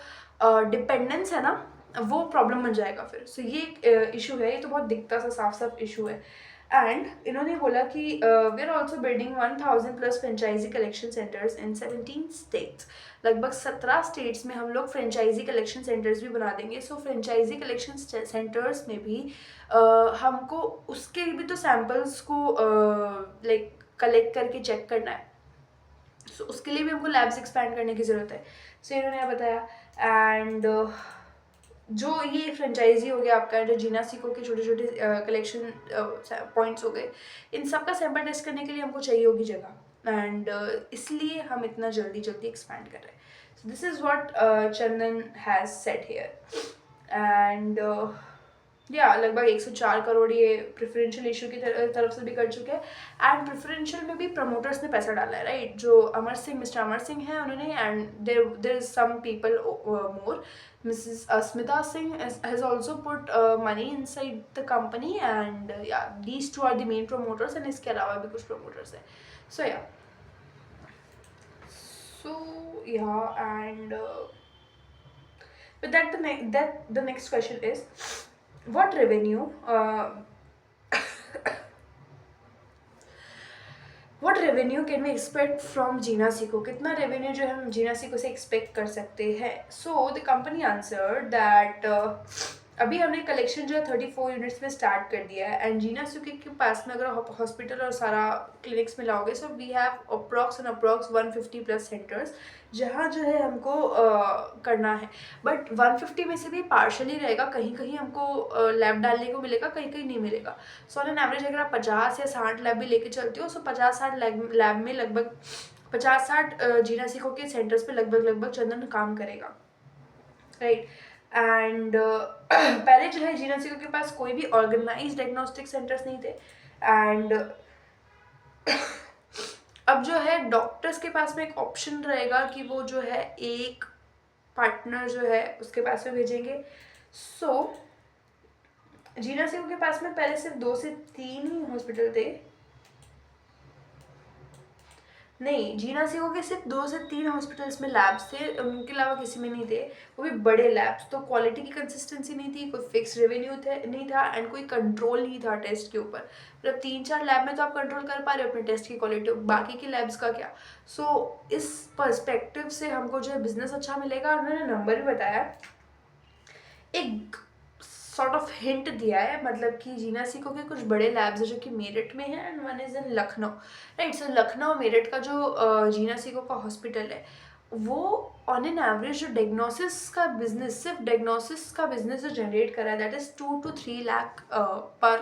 डिपेंडेंस है ना वो प्रॉब्लम बन जाएगा फिर। सो ये एक इशू है, ये तो बहुत दिखता सा साफ साफ इशू है। एंड इन्होंने बोला कि we are also building 1000+ franchisee collection centres in 17 states. लगभग 17 स्टेट्स में हम लोग फ्रेंचाइजी कलेक्शन सेंटर्स भी बना देंगे। सो फ्रेंचाइजी कलेक्शन सेंटर्स में भी हमको उसके भी तो सैम्पल्स को लाइक कलेक्ट करके चेक करना है। सो उसके लिए भी हमको लैब्स एक्सपैंड करने की ज़रूरत है। सो इन्होंने यह बताया। एंड जो ये फ्रेंचाइजी हो गया आपका, जो जीना सीखो के छोटे छोटे कलेक्शन पॉइंट्स हो गए, इन सब का सैंपल टेस्ट करने के लिए हमको चाहिए होगी जगह, एंड इसलिए हम इतना जल्दी जल्दी एक्सपैंड कर रहे हैं। सो this is what Chandan has set here. And या लगभग 104 करोड़ ये प्रेफरेंशियल इशू की तरफ से भी कर चुके हैं, एंड प्रेफरेंशियल में भी प्रमोटर्स ने पैसा डाला है, राइट। जो मिस्टर अमर सिंह है उन्होंने, and there is some people more. Mrs. Smita Singh has also put money inside the company, and yeah, these two are the main promoters, and इसके अलावा भी कुछ promoters हैं। So yeah, and with that the next question is, what revenue what revenue can we expect from जीना सीखो? कितना revenue जो है हम जीना सीखो से एक्सपेक्ट कर सकते हैं? सो द कंपनी आंसर दैट अभी हमने कलेक्शन जो है 34 यूनिट्स में स्टार्ट कर दिया है, एंड जीना सीखो के पास में अगर हॉस्पिटल और सारा क्लिनिक्स में लाओगे, so we have approx 150+ centres जहाँ जो है हमको करना है। बट 150 में से भी पार्शली रहेगा, कहीं कहीं हमको लैब डालने को मिलेगा, कहीं कहीं नहीं मिलेगा। सो ऑन एन एवरेज अगर आप 50 या 60 लैब भी लेके चलते हो, सो 50-60 लैब में लगभग 50-60 जीना सीखो के सेंटर्स पे लगभग चंदन काम करेगा, राइट। एंड पहले जो है जीना सीखो के पास कोई भी ऑर्गेनाइज डायग्नोस्टिक सेंटर्स नहीं थे, एंड अब जो है डॉक्टर्स के पास में एक ऑप्शन रहेगा कि वो जो है एक पार्टनर जो है उसके पास में भेजेंगे। सो जीना सिंह के पास में पहले सिर्फ 2 से 3 ही हॉस्पिटल थे, नहीं, जीना सिंह के सिर्फ 2 से 3 हॉस्पिटल्स में लैब्स थे, उनके अलावा किसी में नहीं थे। वो भी बड़े लैब्स, तो क्वालिटी की कंसिस्टेंसी नहीं थी, कोई फिक्स रेवेन्यू थे नहीं था, एंड कोई कंट्रोल नहीं था टेस्ट के ऊपर। मतलब 3-4 लैब में तो आप कंट्रोल कर पा रहे हो अपने टेस्ट की क्वालिटी, बाकी की लैब्स का क्या। इस पर्सपेक्टिव से हमको जो है बिजनेस अच्छा मिलेगा, और उन्होंने नंबर भी बताया, एक सॉर्ट ऑफ हिंट दिया है, मतलब कि जीना सिको के कुछ बड़े लैब्स है जो कि मेरठ में है, and one is in Lucknow. Right, so Lucknow Meerut का जो जीना सिको का हॉस्पिटल है, वो ऑन एन एवरेज जो डायग्नोसिस का बिजनेस, सिर्फ डायग्नोसिस का बिजनेस जो जनरेट कर रहा है, that is 2 to 3 lakh per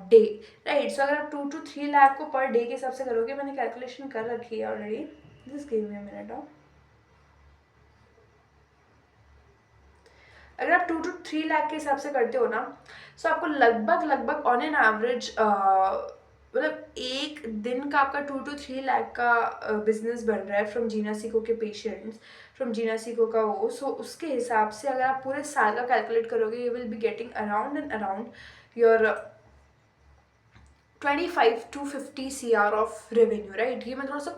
day. Right, सो अगर आप 2 to 3 लाख को पर डे के हिसाब से करोगे, मैंने कैलकुलेशन कर रखी है already, just give me a minute. अगर आप 2 to 3 लाख के हिसाब से करते हो ना, सो आपको लगभग लगभग ऑन एन एवरेज मतलब एक दिन का आपका 2 to 3 लाख का बिजनेस बन रहा है फ्रॉम जीना सिको के पेशेंट्स, फ्रॉम जीना सिको का वो। उसके हिसाब से अगर आप पूरे साल का कैलकुलेट करोगे, you will be getting around and around your 25 to 50 CR of revenue. Right, ये मैं थोड़ा सा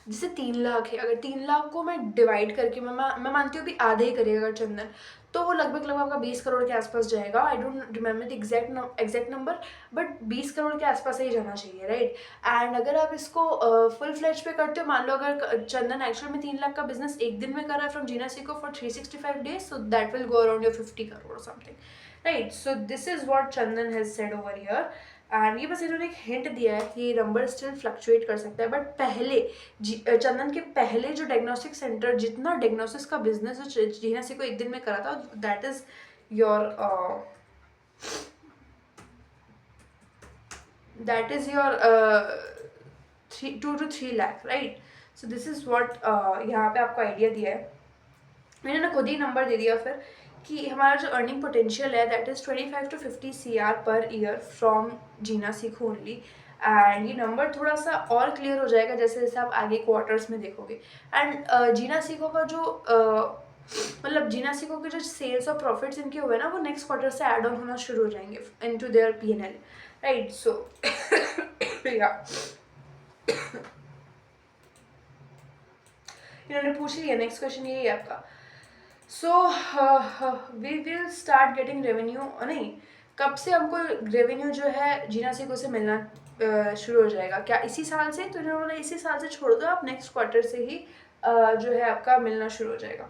जैसे 3 लाख है, अगर 3 लाख को मैं डिवाइड करके मैं मानती हूँ भी आधे ही करेगा अगर चंदन, तो वो लगभग लगभग आपका 20 करोड़ के आसपास जाएगा। I don't remember the exact number, but 20 crore के आसपास ही जाना चाहिए। राइट, एंड अगर आप इसको फुल फ्लेज पे करते हो, मान लो अगर चंदन एक्चुअल में 3 लाख का बिजनेस एक दिन में कर रहा है from Jeena Sikho for 365 days, so that will go around your 50 crore something. Right, so this is what Chandan has said over here, and ये बस इन्होंने एक हिंट दिया है कि ये नंबर स्टिल फ्लक्चुएट कर सकता है, बट पहले चंदन के पहले जो डायग्नोस्टिक सेंटर जितना डायग्नोसिस का बिजनेस जीना से को एक दिन में करा था, that is your three 2 to 3 lakh. Right, so this is what यहाँ पे आपको आइडिया दिया है। मैंने ना खुद ही नंबर दे दिया फिर, कि हमारा जो अर्निंग पोटेंशियल है that is 25 to 50 CR per year from Jeena Sikho only. And ये नंबर थोड़ा सा और क्लियर हो जाएगा जैसे जैसे आप आगे क्वार्टर्स में देखोगे। एंड जीना सीखो का जो मतलब जीना सीखो के जो सेल्स और प्रॉफिट्स इनके हुए ना, वो नेक्स्ट क्वार्टर से ऐड ऑन होना शुरू हो जाएंगे इन to their P&L। Right, so yeah इन्होंने पूछ लिया, नेक्स्ट क्वेश्चन यही है आपका। We will start getting revenue, नहीं, कब से हमको रेवेन्यू जो है जीना सिको से मिलना शुरू हो जाएगा, क्या इसी साल से? तो इन्होंने इसी साल से छोड़ दो, आप नेक्स्ट क्वार्टर से ही जो है आपका मिलना शुरू हो जाएगा।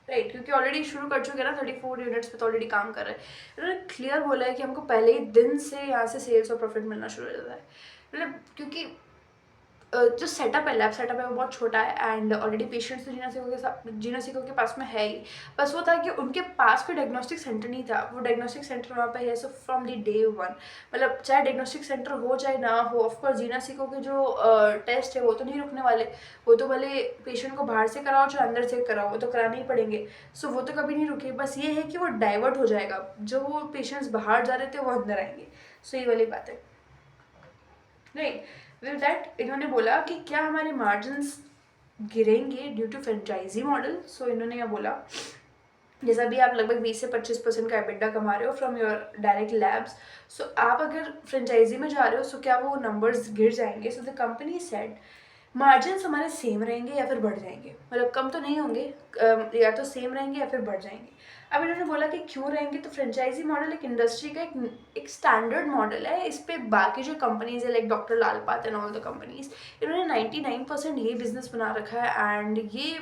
राइट, क्योंकि ऑलरेडी शुरू कर चुके हैं ना, 34 यूनिट्स पे तो ऑलरेडी काम कर रहे हैं। इन्होंने क्लियर बोला है कि हमको पहले ही दिन से यहाँ से सेल्स और प्रॉफिट मिलना शुरू हो जाता है। मतलब क्योंकि जो सेटअप है, लैब सेटअप है, वो बहुत छोटा है, एंड ऑलरेडी पेशेंट्स तो जीना सिको के पास में है ही। बस वो था कि उनके पास कोई डायग्नोस्टिक सेंटर नहीं था, वो डायग्नोस्टिक सेंटर वहाँ पे है so from the day one. मतलब चाहे डायग्नोस्टिक सेंटर हो चाहे ना हो, ऑफकोर्स जीना सिको के जो टेस्ट है वो तो नहीं रुकने वाले, वो तो भले पेशेंट को बाहर से कराओ चाहे अंदर से कराओ, वो तो कराने ही पड़ेंगे। सो वो तो कभी नहीं रुके, बस ये है कि वो डाइवर्ट हो जाएगा, जो वो पेशेंट्स बाहर जा रहे थे वो अंदर आएंगे। सो ये वाली बात है। राइट, विद दैट इन्होंने बोला कि क्या हमारे मार्जिन्स गिरेंगे ड्यू टू फ्रेंचाइजी मॉडल। सो इन्होंने यह बोला, जैसा भी आप लगभग 20 से 25% का एबिटा कमा रहे हो फ्रॉम योर डायरेक्ट लैब्स, सो आप अगर फ्रेंचाइजी में जा रहे हो, सो क्या वो नंबर्स गिर जाएंगे? So the company said margins हमारे सेम रहेंगे या फिर बढ़ जाएंगे, मतलब कम तो नहीं होंगे, या तो सेम रहेंगे या फिर बढ़ जाएंगे। अब इन्होंने बोला कि क्यों रहेंगे, तो फ्रेंचाइजी मॉडल एक इंडस्ट्री का एक स्टैंडर्ड मॉडल है, इस पे बाकी जो कंपनीज है like doctor Lalpath and all the companies, इन्होंने 99% ये बिजनेस बना रखा है, एंड ये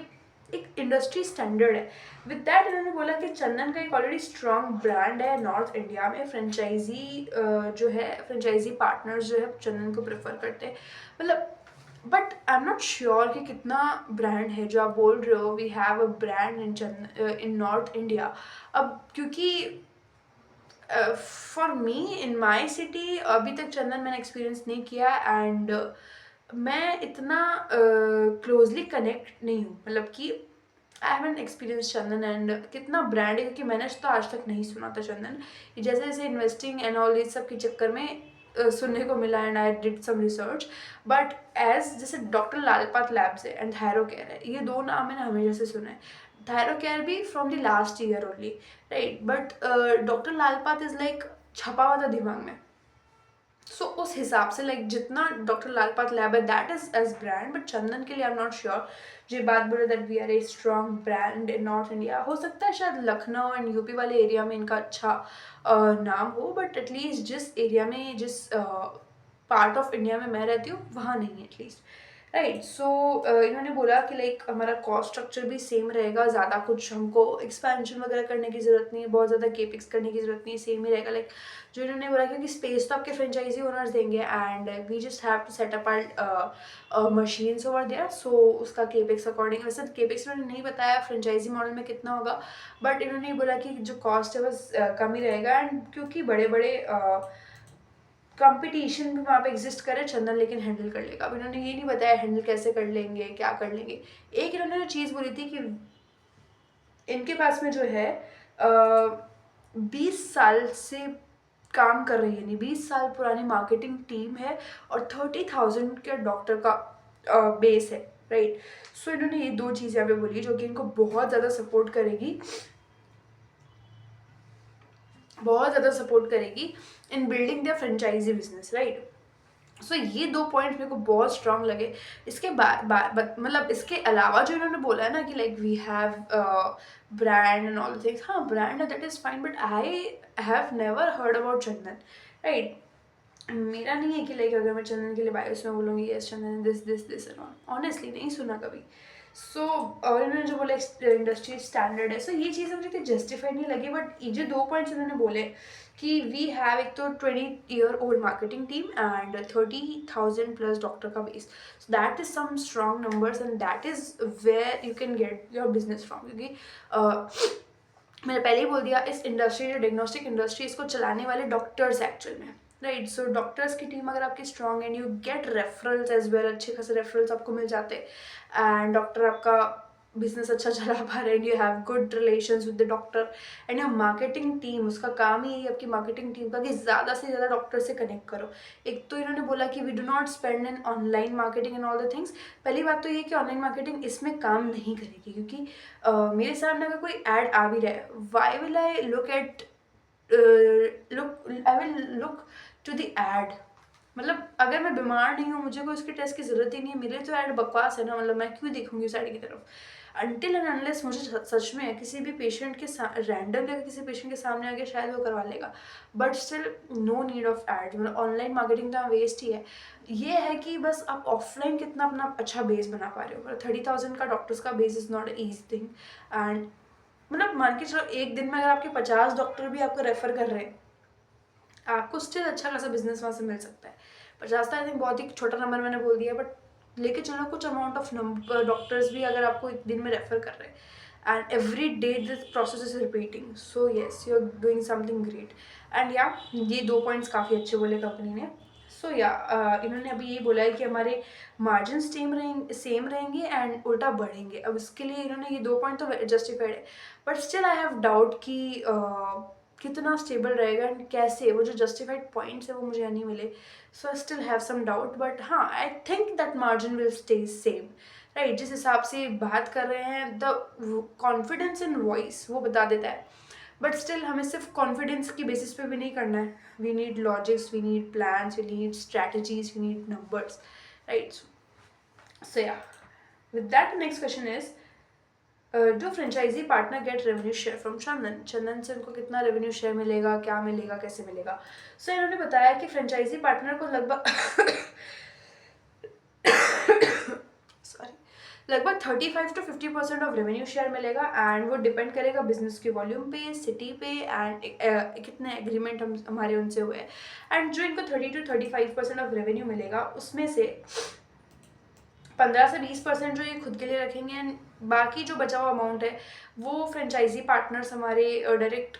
एक इंडस्ट्री स्टैंडर्ड है। विद दैट इन्होंने बोला कि चंदन का एक ऑलरेडी स्ट्रॉन्ग ब्रांड है नॉर्थ इंडिया में, फ्रेंचाइजी जो है, फ्रेंचाइजी पार्टनर्स जो है चंदन को प्रेफर करते हैं। मतलब but I am not sure कि कितना ब्रांड है जो आप बोल रहे हो we have a brand in north India. अब क्योंकि for me in my city अभी तक चंदन मैंने एक्सपीरियंस नहीं किया, एंड मैं इतना क्लोजली कनेक्ट नहीं हूँ, मतलब कि I haven't experience Chandan, and कितना ब्रांड है क्योंकि मैंने तो आज तक नहीं सुना था चंदन। जैसे जैसे इन्वेस्टिंग एंड ऑल इस सब के चक्कर में सुनने को मिला, and I did some research. But as जैसे डॉक्टर लालपात लैब्स है एंड थायरो केयर है, ये दो नाम मैंने हमेशा से सुना है। थायरो केयर भी from the last year only. Right, but doctor Lalpath is like छपा हुआ था दिमाग में। सो उस हिसाब से लाइक जितना डॉक्टर लाल पाथ लैब है that is as brand, but Chandan के लिए आई एम नॉट श्योर। जो बात बोले that we are a strong brand in north India, हो सकता है शायद लखनऊ एंड यूपी वाले एरिया में इनका अच्छा नाम हो, बट एटलीस्ट जिस एरिया में जिस पार्ट ऑफ इंडिया में मैं रहती हूँ वहाँ नहीं है एटलीस्ट। राइट, सो इन्होंने बोला कि लाइक हमारा कॉस्ट स्ट्रक्चर भी सेम रहेगा, ज़्यादा कुछ हमको एक्सपेंशन वगैरह करने की ज़रूरत नहीं है, बहुत ज़्यादा केपिक्स करने की ज़रूरत नहीं है, सेम ही रहेगा। लाइक जो इन्होंने बोला क्योंकि स्पेस तो आपके फ्रेंचाइजी ओनर्स देंगे and we just have to set up our machines over there, so उसका केपिक्स अकॉर्डिंग, वैसे केपिक्स इन्होंने नहीं बताया फ्रेंचाइजी मॉडल में कितना होगा, बट इन्होंने बोला कि जो कॉस्ट है बस कम ही रहेगा। एंड क्योंकि बड़े बड़े कंपटीशन भी वहाँ पे एग्जिस्ट करे, चंदन लेकिन हैंडल कर लेगा। अब इन्होंने ये नहीं बताया हैंडल कैसे कर लेंगे, क्या कर लेंगे। एक इन्होंने जो चीज़ बोली थी कि इनके पास में जो है 20 साल से काम कर रही है, नहीं 20 साल पुरानी मार्केटिंग टीम है और 30,000 के डॉक्टर का बेस है। राइट, सो इन्होंने ये दो चीज़ यहाँ पे बोली जो कि इनको बहुत ज़्यादा सपोर्ट करेगी, बहुत ज़्यादा सपोर्ट करेगी in building their franchise business. Right, so ये दो पॉइंट मेरे को बहुत स्ट्रांग लगे। इसके बाद मतलब इसके अलावा जो इन्होंने बोला है ना कि like we have brand and all things, हाँ ब्रांड है that is fine, but I have never heard about Chandan. Right, मेरा नहीं है कि लाइक अगर मैं चंदन के लिए बायोस में बोलूँगी yes Chandan this this this and all, honestly नहीं सुना कभी। सो और इन्होंने जो बोला इंडस्ट्री स्टैंडर्ड है, सो ये चीज़ें मुझे जस्टिफाइड नहीं लगी, बट ये जो दो पॉइंट्स इन्होंने बोले कि वी हैव एक तो 20 year old marketing team and 30,000 plus doctor का base, so that is some strong numbers and that is where you can get your business from. क्योंकि मैंने पहले ही बोल दिया इस इंडस्ट्री, जो डायग्नोस्टिक इंडस्ट्री, इसको चलाने वाले डॉक्टर्स एक्चुअल में। राइट, सो डॉक्टर्स की टीम अगर आपकी strong and you get referrals as well, अच्छे खासे रेफरल्स आपको मिल जाते एंड डॉक्टर आपका बिजनेस अच्छा चला पा रहे and you have good relations with the doctor and your marketing team, उसका काम ही है आपकी मार्केटिंग टीम का कि ज़्यादा से ज़्यादा डॉक्टर से कनेक्ट करो। एक तो इन्होंने बोला कि we do not spend in online marketing and all the things. पहली बात तो ये कि ऑनलाइन मार्केटिंग इसमें काम नहीं करेगी, क्योंकि मेरे सामने अगर कोई ऐड आ भी रहा है, why will I look at I will look to the ad. मतलब अगर मैं बीमार नहीं हूँ, मुझे कोई उसके टेस्ट की ज़रूरत ही नहीं है, मेरे तो ऐड बकवास है ना, मतलब मैं क्यों देखूंगी उस ऐड की तरफ। अनटिल एंड अनलेस मुझे सच में किसी भी पेशेंट के रैंडम या किसी पेशेंट के सामने आके शायद वो करवा लेगा, but still no need of ad. मतलब ऑनलाइन मार्केटिंग तो वेस्ट ही है। ये है कि बस आप ऑफलाइन कितना अपना अच्छा बेस बना पा रहे हो। मतलब 30,000 का डॉक्टर्स का base is not easy thing and मतलब मान के चलो एक दिन में अगर आपके 50 डॉक्टर भी आपको रेफर कर रहे हैं, आपको स्टिल अच्छा खासा बिजनेस वहाँ से मिल सकता है। 50 तो आई थिंक बहुत ही छोटा नंबर मैंने बोल दिया, बट लेके चलो कुछ अमाउंट ऑफ नंबर डॉक्टर्स भी अगर आपको एक दिन में रेफर कर रहे हैं and every day this process is repeating, so yes you are doing something great. And yeah ये दो पॉइंट्स काफ़ी अच्छे बोले कंपनी ने। सो या इन्होंने अभी ये बोला है कि हमारे मार्जिन सेम रहेंगे एंड उल्टा बढ़ेंगे। अब इसके लिए इन्होंने ये दो पॉइंट तो जस्टिफाइड है, but still I have doubt कि कितना स्टेबल रहेगा एंड कैसे, वो जो जस्टिफाइड पॉइंट्स है वो मुझे नहीं मिले, so I still have some doubt. But हाँ, I think that margin will stay same. Right, जिस हिसाब से बात कर रहे हैं, द कॉन्फिडेंस इन वॉइस वो बता देता है, बट स्टिल हमें सिर्फ कॉन्फिडेंस की बेसिस पे भी नहीं करना है। We need logics, we need plans, we need strategies, we need numbers. Right, so yeah with that next question is do franchise partner get revenue share from Chandan. Chandan से उनको कितना रेवेन्यू शेयर मिलेगा, क्या मिलेगा, कैसे मिलेगा। सो इन्होंने बताया कि फ्रेंचाइजी पार्टनर को लगभग सॉरी, लगभग 35 to 50% ऑफ रेवेन्यू शेयर मिलेगा एंड वो डिपेंड करेगा बिजनेस के वॉल्यूम पे, सिटी पे एंड कितने एग्रीमेंट हमारे उनसे हुए। एंड जो इनको 30 to 35% ऑफ रेवेन्यू मिलेगा, उसमें से 15 से 20% जो ये खुद के लिए रखेंगे एंड बाकी जो बचा हुआ अमाउंट है वो फ्रेंचाइजी पार्टनर्स हमारे डायरेक्ट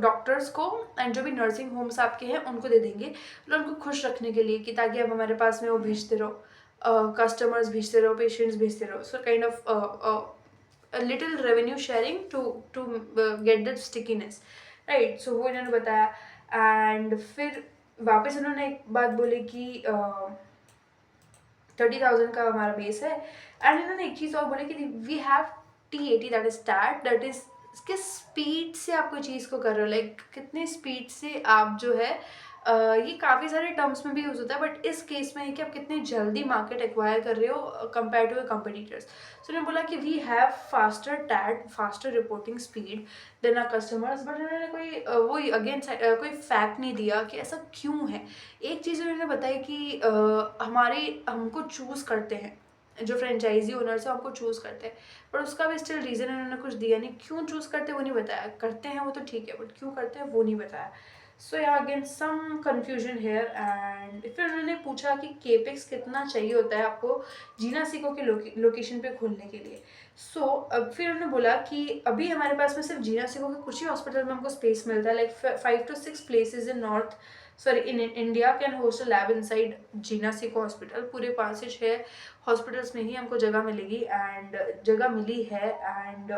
डॉक्टर्स को एंड जो भी नर्सिंग होम्स आपके हैं उनको दे देंगे, मतलब उनको खुश रखने के लिए कि ताकि आप हमारे पास में वो भेजते रहो, कस्टमर्स भेजते रहो, पेशेंट्स भेजते रहो। So kind of little revenue sharing to get that stickiness. Right, so वो इन्होंने बताया। एंड फिर वापस उन्होंने एक बात बोली कि 30,000 का हमारा बेस है एंड इन्होंने एक चीज़ और बोली कि we have T80 that is start, that is किस स्पीड से आप कोई चीज़ को कर रहे हो, लाइक कितने स्पीड से आप जो है ये काफ़ी सारे टर्म्स में भी यूज़ होता है, बट इस केस में है कि आप कितनी जल्दी मार्केट एक्वायर कर रहे हो कंपेयर टू कंपटीटर्स। सो उन्होंने बोला कि we have faster TAT faster reporting speed than our customers, but उन्होंने कोई वही अगेन कोई फैक्ट नहीं दिया कि ऐसा क्यों है। एक चीज़ उन्होंने बताई कि हमारे हमको चूज़ करते हैं, जो फ्रेंचाइजी ओनर्स है हमको चूज़ करते हैं, पर उसका भी स्टिल रीज़न उन्होंने कुछ दिया नहीं, क्यों चूज़ करते हैं वो नहीं बताया। करते हैं वो तो ठीक है, बट क्यों करते हैं वो नहीं बताया। So yeah again some confusion here. And फिर उन्होंने पूछा कि केपेक्स कितना चाहिए होता है आपको जीना सीको के लोकेशन पे खोलने के लिए। सो अब फिर उन्होंने बोला कि अभी हमारे पास में सिर्फ जीना सीको के कुछ ही हॉस्पिटल में हमको स्पेस मिलता है, like 5 to 6 places in north sorry in India can host a lab inside Jeena Sikho hospital. पूरे 5 से 6 हॉस्पिटल्स में ही हमको जगह मिलेगी, एंड जगह मिली है, एंड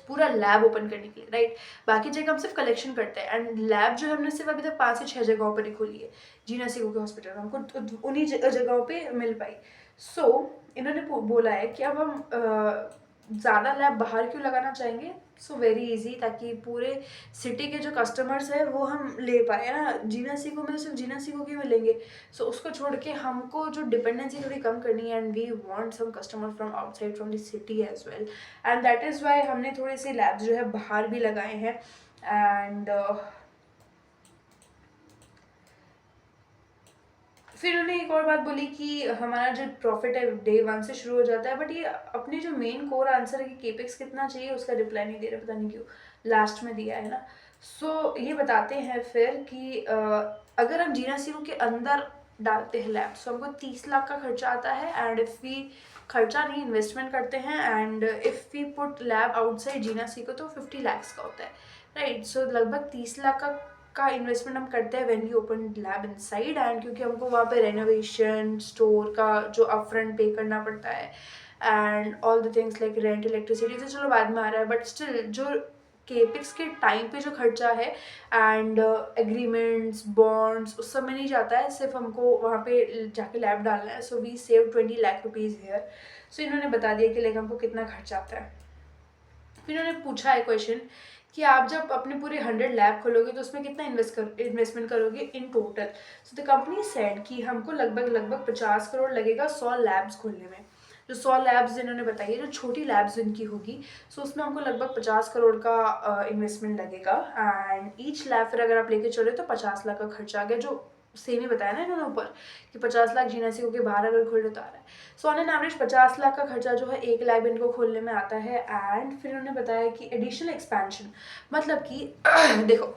पूरा लैब ओपन करने के लिए, राइट। बाकी जगह हम सिर्फ कलेक्शन करते हैं, एंड लैब जो है हमने सिर्फ अभी तक 5 से 6 जगहों पर ही खोली है जीना सिको के हॉस्पिटल में, हमको उन्हीं जगहों पे मिल पाई। सो इन्होंने बोला है कि अब हम ज़्यादा लैब बाहर क्यों लगाना चाहेंगे। सो वेरी इजी, ताकि पूरे सिटी के जो कस्टमर्स हैं वो हम ले पाए, है ना। जीना सीको में तो सिर्फ जीना सीको के मिलेंगे। सो उसको छोड़ के हमको जो डिपेंडेंसी थोड़ी कम करनी है, and we want some customer from outside from the city as well, and that is why हमने थोड़े से लैब्स जो है बाहर भी लगाए हैं। एंड फिर उन्होंने एक और बात बोली कि हमारा जो प्रॉफिट है डे 1 से शुरू हो जाता है, बट ये अपनी जो मेन कोर आंसर है कि केपेक्स कितना चाहिए उसका रिप्लाई नहीं दे रहे, पता नहीं क्यों लास्ट में दिया है ना। सो ये बताते हैं फिर कि अगर हम जीना सीरो के अंदर डालते हैं लैब, तो हमको 30 लाख का खर्चा आता है, एंड इफ़ वी खर्चा नहीं इन्वेस्टमेंट करते हैं, and if we put lab outside Jeena Sikho तो 50 लाख का होता है, राइट। सो लगभग 30 लाख का इन्वेस्टमेंट हम करते हैं when you open lab inside, and क्योंकि हमको वहाँ पे रेनोवेशन स्टोर का जो अपफ्रंट पे करना पड़ता है, and all the things like rent electricity, तो चलो बाद में आ रहा है, बट स्टिल जो केपिक्स के टाइम पे जो खर्चा है एंड एग्रीमेंट्स बॉन्ड्स उस सब में नहीं जाता है, सिर्फ हमको वहाँ पे जाके लैब डालना है। So we save 20 lakh rupees here. So इन्होंने बता दिया कि लाइक हमको कितना खर्चा आता है। फिर उन्होंने पूछा है क्वेश्चन कि आप जब अपने पूरे 100 लैब खोलोगे तो उसमें कितना इन्वेस्टमेंट करोगे in total. So the company said कि हमको लगभग लगभग 50 करोड़ लगेगा 100 लैब्स खोलने में। जो 100 लैब्स इन्होंने बताई है, जो छोटी लैब्स इनकी होगी, सो उसमें हमको लगभग 50 करोड़ का इन्वेस्टमेंट लगेगा, एंड ईच लैब फिर अगर आप लेके चले तो 50 लाख का खर्चा आ गया, जो सेम ही बताया ना इन्होंने ऊपर कि 50 लाख जीना सी के बाहर अगर खोल तो आ रहा है। So on an average 50 lakh का खर्चा जो है एक लैब इनको खोलने में आता है। एंड फिर उन्होंने बताया कि एडिशनल एक्सपेंशन मतलब कि देखो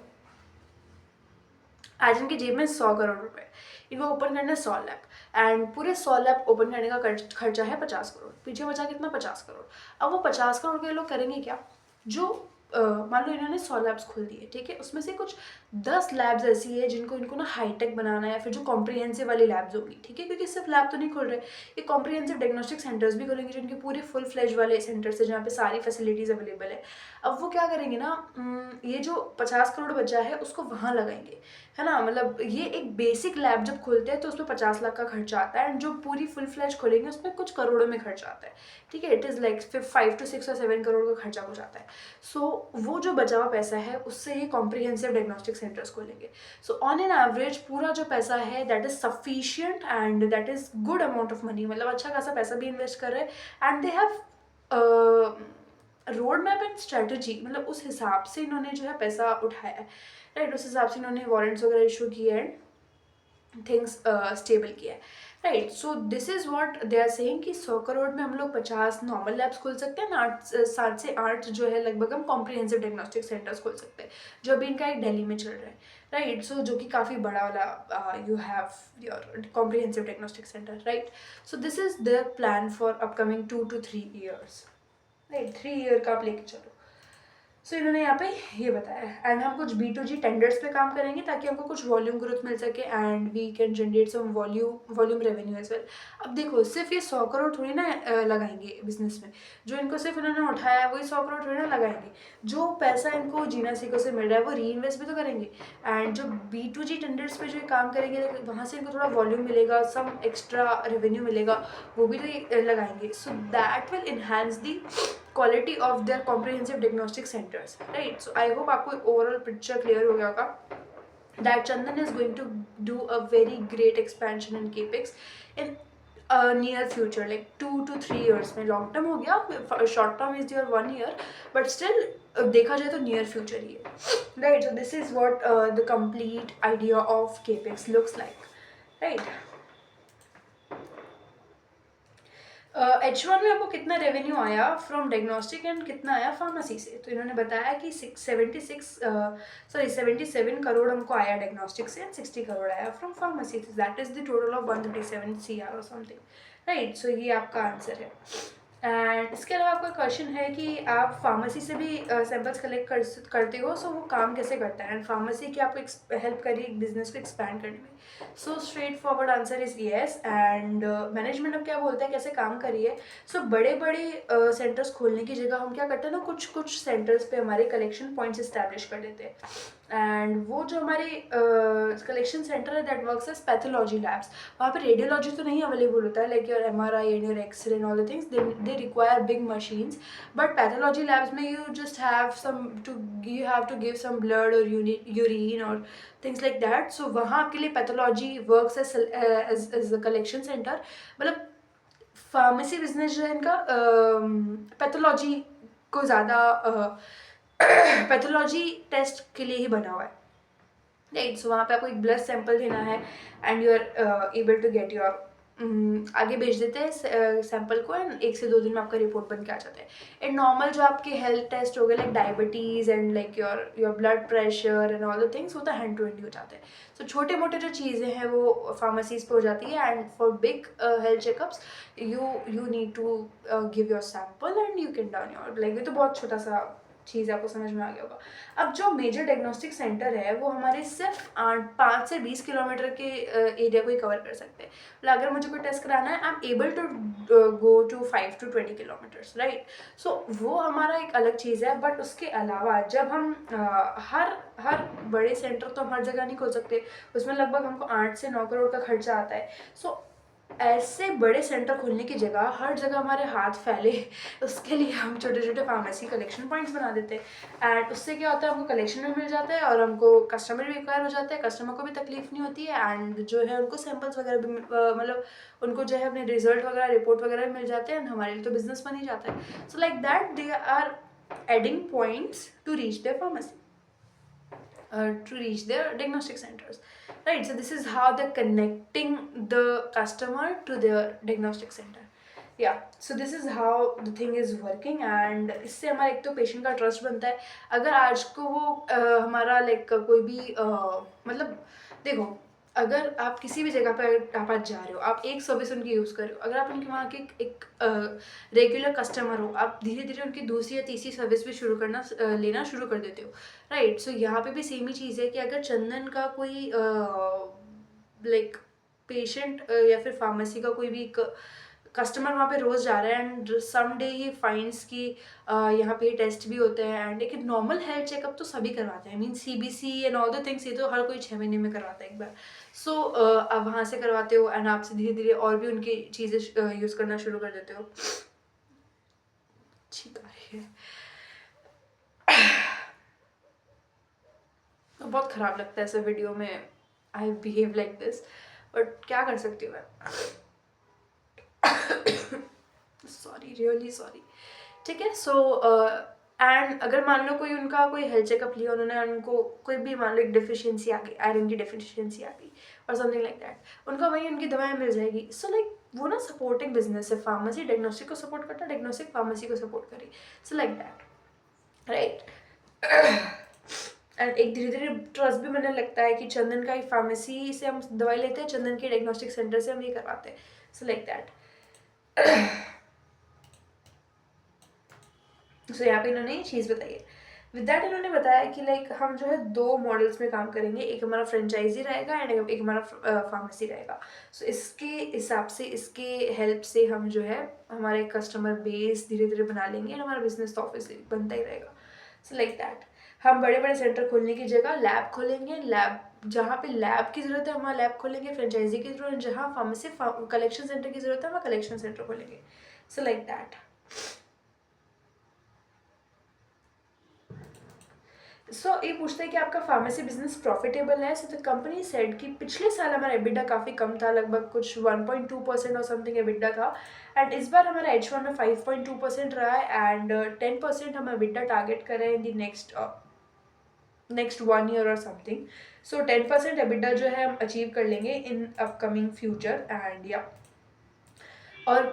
आज इनकी जेब में 100 करोड़ रुपए, इनको ओपन करना है 100 लैब, एंड पूरे 100 लैब ओपन करने का खर्चा है 50 करोड़, पीछे बचा कितना 50 करोड़। अब वो 50 करोड़ के लोग करेंगे क्या, जो मान लो इन्होंने 100 लैब्स खोल दिए, ठीक है, उसमें से कुछ 10 लैब्स ऐसी है जिनको इनको ना हाईटेक बनाना है, या फिर जो कॉम्प्रिहेंसिव वाली लैब्स होगी, ठीक है, क्योंकि सिर्फ लैब तो नहीं खोल रहे, ये कॉम्प्रिहेंसिव डायग्नोस्टिक सेंटर्स भी खोलेंगे, जिनके पूरे फुल फ्लेज वाले सेंटर्स है जहाँ पे सारी फैसिलिटीज़ अवेलेबल है। अब वो क्या करेंगे ना, ये जो 50 करोड़ बचा है उसको वहाँ लगाएंगे, है ना। मतलब ये एक बेसिक लैब जब खोलते हैं तो उसमें 50 लाख का खर्चा आता है, एंड जो पूरी फुल फ्लैश खोलेंगे उसमें कुछ करोड़ों में खर्चा आता है, ठीक है। It is like 5 to 6 or 7 crore का खर्चा हो जाता है। सो वो जो बचा हुआ पैसा है उससे ये कॉम्प्रिहेंसिव डायग्नोस्टिक सेंटर्स खोलेंगे। सो ऑन एन एवरेज पूरा जो पैसा है that is sufficient, and that is good amount of money, मतलब अच्छा खासा पैसा भी इन्वेस्ट कर रहे हैं, and they have road map and strategy, मतलब उस हिसाब से इन्होंने जो है पैसा उठाया है, राइट। उस हिसाब से इन्होंने वारंट्स वगैरह इशू किए हैं, थिंग्स स्टेबल किया है, right. So this is what they are saying कि 100 करोड़ में हम लोग 50 नॉर्मल लैब्स खोल सकते हैं, 7 से 8 जो है लगभग हम कॉम्प्रिहेंसिव डायग्नोस्टिक सेंटर्स खोल सकते हैं, जो अभी इनका एक दिल्ली में चल रहा है, राइट। सो जो कि काफ़ी बड़ा वाला you have your comprehensive diagnostic centre, right. So this is their plan for upcoming 2 to 3 years, right. 3 year का आप लेके चलो। सो इन्होंने यहाँ पे ये बताया, एंड हम कुछ B2G टेंडर्स पे काम करेंगे ताकि हमको कुछ वॉल्यूम ग्रोथ मिल सके, and we can generate some volume revenue as well. अब देखो सिर्फ ये 100 करोड़ थोड़ी ना लगाएंगे बिजनेस में, जो इनको सिर्फ इन्होंने उठाया है वही 100 करोड़ थोड़ी ना लगाएंगे, जो पैसा इनको जीना सीको से मिल रहा है वो री इन्वेस्ट भी तो करेंगे, एंड जो B2G टेंडर्स पे जो ये काम करेंगे वहाँ से इनको थोड़ा वॉल्यूम मिलेगा, सम एक्स्ट्रा रेवेन्यू मिलेगा, वो भी तो ये लगाएंगे। सो that will enhance the quality of their comprehensive diagnostic centres, right. So I hope आपको ओवरऑल पिक्चर क्लियर हो गया होगा। that Chandan is going to do a very great expansion in capex in near future, like 2 to 3 years में. Long term हो गया, short term is your 1 year, but still देखा जाए तो near future ही है, right? So this is what the complete idea of capex looks like, right? H1 में आपको कितना रेवेन्यू आया फ्रॉम डायग्नोस्टिक एंड कितना आया फार्मेसी से? तो इन्होंने बताया कि 77 करोड़ हमको आया डायग्नोस्टिक से एंड 60 करोड़ आया from pharmacy. That is the total of 137 CR और समथिंग, राइट? सो ये आपका आंसर है. एंड इसके अलावा आपका क्वेश्चन है कि आप फार्मेसी से भी सैम्पल्स कलेक्ट करते हो, सो वो काम कैसे करता है एंड फार्मेसी की आपको हेल्प करी एक बिजनेस को एक्सपैंड करने में. So straight forward answer is yes. And management अब क्या बोलता है कैसे काम करिए. सो बड़े बड़े सेंटर्स खोलने की जगह हम क्या करते हैं ना, कुछ कुछ सेंटर्स पे हमारे कलेक्शन पॉइंट्स इस्टेब्लिश कर देते हैं. एंड वो जो हमारे कलेक्शन सेंटर है that works as pathology labs, वहाँ पे रेडियोलॉजी तो नहीं अवेलेबल होता है, like your MRI and your x ray and all the things, they require big machines. But pathology labs में you just have some to you have to give some blood और urine और things like that. So वहाँ आपके लिए pathology works as a collection center. मतलब pharmacy business जो है इनका पैथोलॉजी को ज़्यादा पैथोलॉजी टेस्ट के लिए ही बना हुआ है, राइट? सो वहाँ पे आपको एक ब्लड सैंपल देना है and you are able to get your आगे भेज देते हैं सैंपल को एंड 1 से 2 दिन में आपका रिपोर्ट बन के आ जाता है. एंड नॉर्मल जो आपके हेल्थ टेस्ट हो गए like diabetes and like your blood pressure and all the things, वो तो हैंड टू हैंड हो जाते हैं. सो छोटे मोटे जो चीज़ें हैं वो फार्मेसीज पे हो जाती है. And for big health checkups you need to give your sample and you can done your, like ये तो बहुत छोटा सा चीज़ आपको समझ में आ गया होगा. अब जो मेजर डायग्नोस्टिक सेंटर है वो हमारे सिर्फ 5 से 20 किलोमीटर के एरिया को ही कवर कर सकते हैं. मतलब अगर मुझे कोई टेस्ट कराना है, I am able to go to 5 to 20 kilometres, right? So वो हमारा एक अलग चीज़ है. बट उसके अलावा जब हम हर बड़े सेंटर तो हम हर जगह नहीं खोल सकते, उसमें लगभग हमको 8 से 9 करोड़ का खर्चा आता है. सो ऐसे बड़े सेंटर खोलने की जगह हर जगह हमारे हाथ फैले, उसके लिए हम छोटे छोटे फार्मेसी कलेक्शन पॉइंट्स बना देते हैं. एंड उससे क्या होता है, हमको कलेक्शन भी मिल जाता है और हमको कस्टमर भी एक्वायर हो जाता है, कस्टमर को भी तकलीफ नहीं होती है. एंड जो है उनको सैंपल्स वगैरह भी मतलब उनको जो है अपने रिजल्ट वगैरह रिपोर्ट वगैरह भी मिल जाते हैं एंड हमारे लिए तो बिजनेस बन ही जाता है. So like that they are adding points to reach their pharmacy, to reach their diagnostic centers, right? So this is how they're connecting the customer to their diagnostic center. Yeah, so this is how the thing is working. and इससे हमारा एक तो patient का trust बनता है. अगर आज को वो हमारा लाइक कोई भी मतलब देखो, अगर आप किसी भी जगह पर आप आज जा रहे हो, आप एक सर्विस उनकी यूज़ कर रहे हो, अगर आप उनके वहाँ के एक रेगुलर कस्टमर हो, आप धीरे धीरे उनकी दूसरी या तीसरी सर्विस भी शुरू करना लेना शुरू कर देते हो, राइट? सो यहाँ पे भी सेम ही चीज़ है कि अगर चंदन का कोई लाइक पेशेंट या फिर फार्मेसी का कोई भी कस्टमर वहाँ पे रोज़ जा रहा है and some day he finds कि यहाँ पे टेस्ट भी होते हैं एंड एक नॉर्मल हेल्थ चेकअप तो सभी करवाते हैं. Mean CBC and all the things ये तो हर कोई 6 महीने में करवाता है एक बार. सो आप वहाँ से करवाते हो एंड आपसे धीरे धीरे और भी उनकी चीज़ें यूज़ करना शुरू कर देते हो. ठीक है, बहुत ख़राब लगता है ऐसे वीडियो में I behave like this, but क्या कर सकती हूँ मैं. Sorry, really sorry. ठीक है. सो एंड अगर मान लो कोई उनका कोई हेल्थ चेकअप लिया उन्होंने, उनको कोई भी मान लो एक डिफिशियंसी आ गई, आयरन की डिफिशियंसी आ गई और समथिंग लाइक दैट, उनका वहीं उनकी दवाएं मिल जाएगी. सो लाइक वो ना सपोर्टिंग बिजनेस है. फार्मेसी डायग्नोस्टिक को सपोर्ट करता है, डायग्नोस्टिक फार्मेसी को सपोर्ट करी. सो लाइक दैट, राइट? एंड एक धीरे धीरे ट्रस्ट भी बनने लगता है कि चंदन का ही फार्मेसी से हम दवाई लेते हैं, चंदन के डायग्नोस्टिक सेंटर से हम ये करवाते हैं. सो लाइक दैट. सो यहाँ पे इन्होंने ये चीज़ बताई है. विद दैट इन्होंने बताया कि लाइक हम जो है 2 मॉडल्स में काम करेंगे, एक हमारा फ्रेंचाइजी रहेगा एंड एक हमारा फार्मेसी रहेगा. सो इसके हिसाब से, इसके हेल्प से हम जो है हमारे कस्टमर बेस धीरे धीरे बना लेंगे एंड हमारा बिजनेस तो ऑब्वियसली बनता ही रहेगा. सो लाइक दैट हम बड़े बड़े सेंटर खोलने की जगह लैब खोलेंगे. लैब जहाँ पे लैब की ज़रूरत है वहाँ लैब खोलेंगे, फ्रेंचाइजी की ज़रूरत, जहाँ फार्मेसी कलेक्शन सेंटर की ज़रूरत है वहाँ कलेक्शन सेंटर खोलेंगे. सो लाइक दैट. ये पूछता है कि आपका फार्मेसी बिजनेस प्रॉफिटेबल है। सो द कंपनी सेड कि पिछले साल हमारा एबिटा काफ़ी कम था, लगभग कुछ 1.2% और समथिंग एबिटा था। एंड इस बार हमारा H1 में 5.2% रहा है, एंड 10% हम एबिटा टारगेट कर रहे हैं इन दी नेक्स्ट 1 ईयर और समथिंग। सो 10% एबिटा जो है हम अचीव कर लेंगे इन अपकमिंग फ्यूचर, एंड या और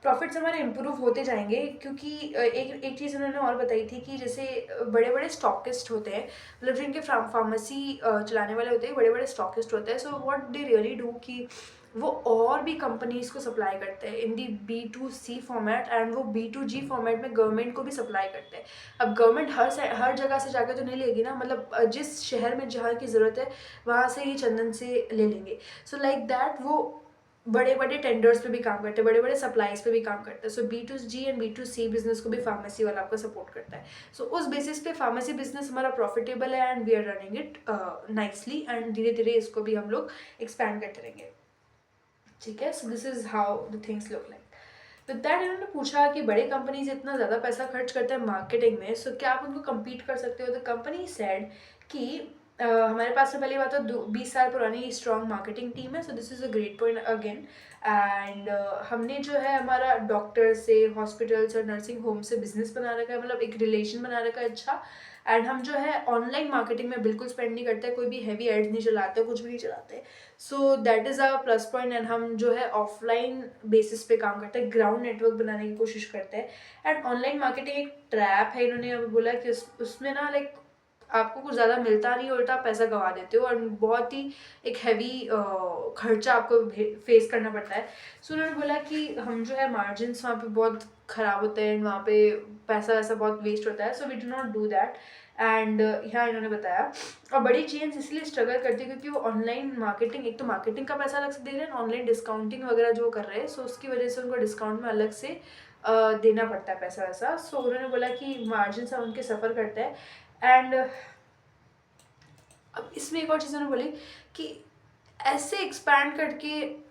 प्रॉफिट्स हमारे इम्प्रूव होते जाएंगे, क्योंकि एक एक चीज़ उन्होंने और बताई थी कि जैसे बड़े बड़े स्टॉकिस्ट होते हैं, मतलब जिनके फार्मेसी चलाने वाले होते हैं, बड़े बड़े स्टॉकिस्ट होते हैं। So what they really do कि वो और भी कंपनीज को सप्लाई करते हैं in the B2C format, and वो B2G फॉर्मेट में गवर्नमेंट को भी सप्लाई करते हैं। अब गवर्नमेंट हर जगह से जाकर तो नहीं लेगी ना, मतलब जिस शहर में जहाँ की ज़रूरत है वहाँ से ही चंदन से ले लेंगे। सो लाइक दैट वो बड़े बड़े टेंडर्स पे भी काम करते हैं, बड़े बड़े सप्लाईज पे भी काम करते हैं। सो B2G एंड B2C बिजनेस को भी फार्मेसी वाला आपको सपोर्ट करता है। सो उस बेसिस पे फार्मेसी बिजनेस हमारा प्रॉफिटेबल है, and we are running it nicely, and धीरे धीरे इसको भी हम लोग एक्सपैंड करते रहेंगे। ठीक है, सो this is how the things look like. With that इन्होंने पूछा कि बड़े कंपनीज इतना ज़्यादा पैसा खर्च करते हैं मार्केटिंग में, सो क्या आप उनको कम्पीट कर सकते हो? द कंपनी सेड कि हमारे पास में पहली बात तो 20 साल पुरानी स्ट्रॉन्ग मार्केटिंग टीम है। सो this is a great point again. And हमने जो है हमारा डॉक्टर से, हॉस्पिटल्स और नर्सिंग होम से बिजनेस बना रखा है, मतलब एक रिलेशन बना रखा है अच्छा। एंड हम जो है ऑनलाइन मार्केटिंग में बिल्कुल स्पेंड नहीं करते, कोई भी हैवी एड्स नहीं चलाते, कुछ भी नहीं चलाते। सो that is a plus point. And हम जो है ऑफलाइन बेसिस पे काम करते हैं, ग्राउंड नेटवर्क बनाने की कोशिश करते हैं। एंड ऑनलाइन मार्केटिंग एक ट्रैप है, इन्होंने अभी बोला कि उसमें ना लाइक आपको कुछ ज़्यादा मिलता नहीं, उल्टा आप पैसा गंवा देते हो, और बहुत ही एक हैवी खर्चा आपको फेस करना पड़ता है। सो उन्होंने बोला कि हम जो है मार्जिन्स वहाँ पे बहुत ख़राब होते हैं, वहाँ पे पैसा वैसा बहुत वेस्ट होता है। So we do not do that. And यहाँ इन्होंने बताया, और बड़ी चेन्स इसलिए स्ट्रगल करती है क्योंकि वो ऑनलाइन मार्केटिंग, एक तो मार्केटिंग का पैसा अलग से दे रहे हैं, ऑनलाइन डिस्काउंटिंग वगैरह जो कर रहे हैं, सो उसकी वजह से उनको डिस्काउंट में अलग से देना पड़ता है पैसा वैसा। सो उन्होंने बोला कि मार्जिन सब उनके सफ़र करते हैं। एंड अब इसमें एक और चीज़ उन्होंने बोली कि ऐसे एक्सपैंड करके,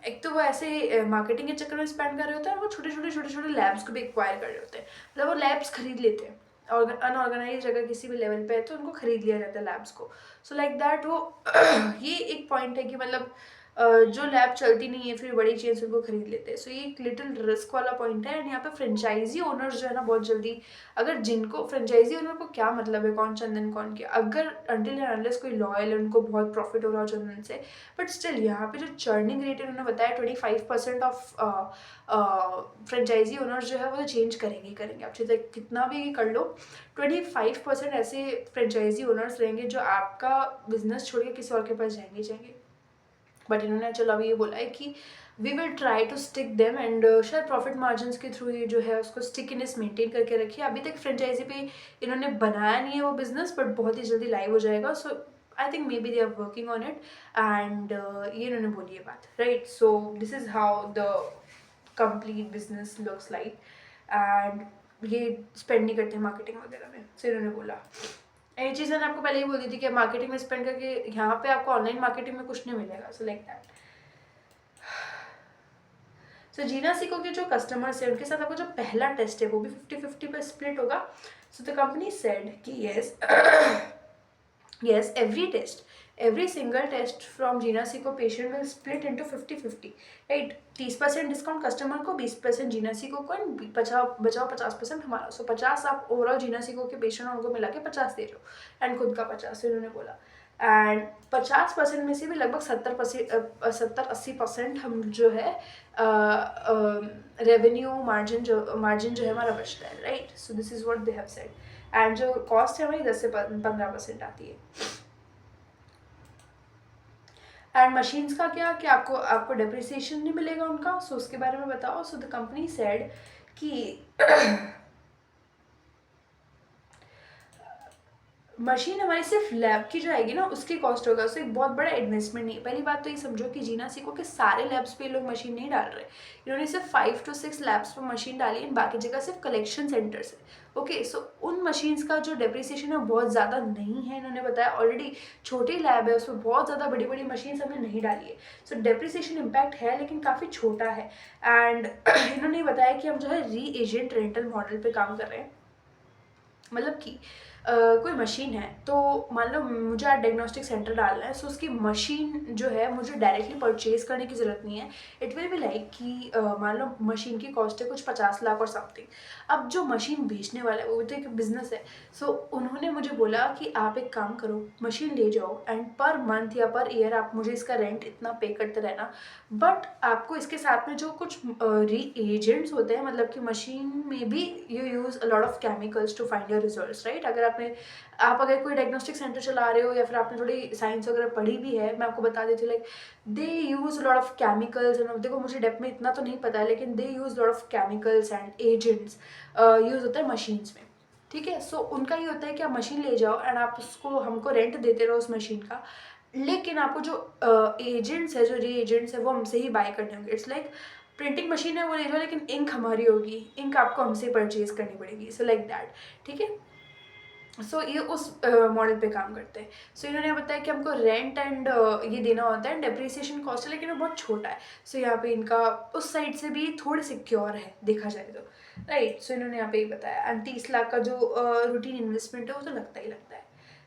एक तो वो ऐसे मार्केटिंग के चक्कर में एक्सपैंड कर रहे होते हैं, और वो छोटे छोटे लैब्स को भी एक्वायर कर रहे होते हैं, मतलब वो लैब्स खरीद लेते हैं। और अनऑर्गेनाइज अगर किसी भी लेवल पे है तो उनको खरीद लिया जाता है लैब्स को। सो लाइक दैट वो ये एक पॉइंट है कि मतलब जो लैब चलती नहीं है फिर बड़ी चेन्स उनको खरीद लेते हैं। सो ये एक लिटिल रिस्क वाला पॉइंट है। एंड यहाँ पे फ्रेंचाइजी ओनर्स जो है ना बहुत जल्दी, अगर जिनको फ्रेंचाइजी ओनर को क्या मतलब है कौन चंदन कौन किया, अगर अंटिल एंड अनलेस कोई लॉयल है, उनको बहुत प्रॉफिट हो रहा हो चंदन से, बट स्टिल यहाँ पे जो चर्निंग रेट है उन्होंने बताया 25% ऑफ फ्रेंचाइजी ओनर्स जो है वो तो चेंज करेंगे आप चाहे कितना भी कर लो। 25% ऐसे फ्रेंचाइजी ओनर्स रहेंगे जो आपका बिजनेस छोड़ के किसी और के पास जाएंगे। बट इन्होंने चलो अभी ये बोला है कि we will try to stick them, and शायद प्रॉफिट मार्जिन के थ्रू ये जो है उसको स्टिकीनेस मेंटेन करके रखिए। अभी तक फ्रेंचाइजी पे इन्होंने बनाया नहीं है वो बिजनेस, बट बहुत ही जल्दी लाइव हो जाएगा। So I think maybe they are working on it, and ये इन्होंने बोली है बात, right. So this is how the complete business looks like. And ये स्पेंड नहीं करते मार्केटिंग वगैरह में, सो इन्होंने बोला। ये चीज़ मैंने आपको पहले ही बोल दी थी कि मार्केटिंग में स्पेंड करके यहाँ पे आपको ऑनलाइन मार्केटिंग में कुछ नहीं मिलेगा। सो लाइक दैट। सो जीना सीखो के जो कस्टमर्स है उनके साथ आपको जो पहला टेस्ट है वो भी 50-50 पे स्प्लिट होगा। सो द कंपनी सेड कि yes yes, every single test from जीना सीखो patient will split into 50-50, right. 30% discount customer को, 20% जीना सीखो को, एंड बचाओ 50% हमारा। सो 50 आप ओवरऑल जीना सीखो के पेशेंट उनको मिला के 50 दे रहे हो, एंड खुद का 50 इन्होंने बोला। एंड 50% में से भी लगभग 70-80% हम जो है रेवेन्यू मार्जिन जो है हमारा बचता है, right. So this is what they have said. And जो कॉस्ट है हमारी 10 से 15% आती है। एंड मशीन्स का क्या कि आपको डेप्रिसिएशन नहीं मिलेगा उनका, सो उसके बारे में बताओ। सो द कंपनी सेड कि मशीन हमारी सिर्फ लैब की जो आएगी ना उसकी कॉस्ट होगा, उससे एक बहुत बड़ा इन्वेस्टमेंट नहीं है। पहली बात तो ये समझो कि जीना सीखो कि सारे लैब्स पे लोग मशीन नहीं डाल रहे, इन्होंने सिर्फ 5 to 6 लैब्स पर मशीन डाली है, बाकी जगह सिर्फ कलेक्शन सेंटर्स है। ओके, सो उन मशीन्स का जो डेप्रिसिएशन है बहुत ज़्यादा नहीं है, इन्होंने बताया। ऑलरेडी छोटी लैब है उसमें बहुत ज़्यादा बड़ी बड़ी मशीन हमने नहीं डाली है, सो डेप्रिसिएशन इम्पैक्ट है लेकिन काफ़ी छोटा है। एंड इन्होंने बताया कि हम जो है री एजेंट रेंटल मॉडल पे काम कर रहे हैं, मतलब कि कोई मशीन है, तो मान लो मुझे आज डायग्नोस्टिक सेंटर डालना है, सो उसकी मशीन जो है मुझे डायरेक्टली परचेज करने की ज़रूरत नहीं है। इट विल बी लाइक कि मान लो मशीन की कॉस्ट है कुछ 50 लाख और समथिंग। अब जो मशीन बेचने वाला है वो तो एक बिजनेस है, सो उन्होंने मुझे बोला कि आप एक काम करो, मशीन ले जाओ एंड पर मंथ या पर ईयर आप मुझे इसका रेंट इतना पे करते रहना, बट आपको इसके साथ में जो कुछ रीएजेंट्स होते हैं, मतलब कि मशीन में भी you use a lot of chemicals to find your results, right. आप अगर कोई डायग्नोस्टिक सेंटर चला रहे हो या फिर आपने थोड़ी साइंस वगैरह पढ़ी भी है, मैं आपको बता देती हूँ, like they use lot of chemicals and देखो मुझे डेप्थ में इतना तो नहीं पता है, लेकिन they use lot of chemicals and agents use होता है मशीन्स में, ठीक है। सो उनका ये होता है कि आप मशीन ले जाओ एंड आप उसको हमको रेंट देते रहो उस मशीन का, लेकिन आपको जो एजेंट्स है, जो री एजेंट्स है, वो हमसे ही बाय करने होंगे। इट्स लाइक प्रिंटिंग मशीन है वो ले जाओ, लेकिन इंक हमारी होगी, इंक आपको हमसे परचेज करनी पड़ेगी, सो लाइक दैट, ठीक है। सो ये उस मॉडल पे काम करते हैं। सो इन्होंने बताया कि हमको रेंट एंड ये देना होता है, डेप्रिसिएशन कॉस्ट है, लेकिन वो बहुत छोटा है। सो यहाँ पे इनका उस साइड से भी थोड़े सिक्योर है देखा जाए तो, राइट। सो इन्होंने यहाँ पे ये बताया एंड 30 लाख का जो रूटीन इन्वेस्टमेंट है वो तो लगता ही लगता है,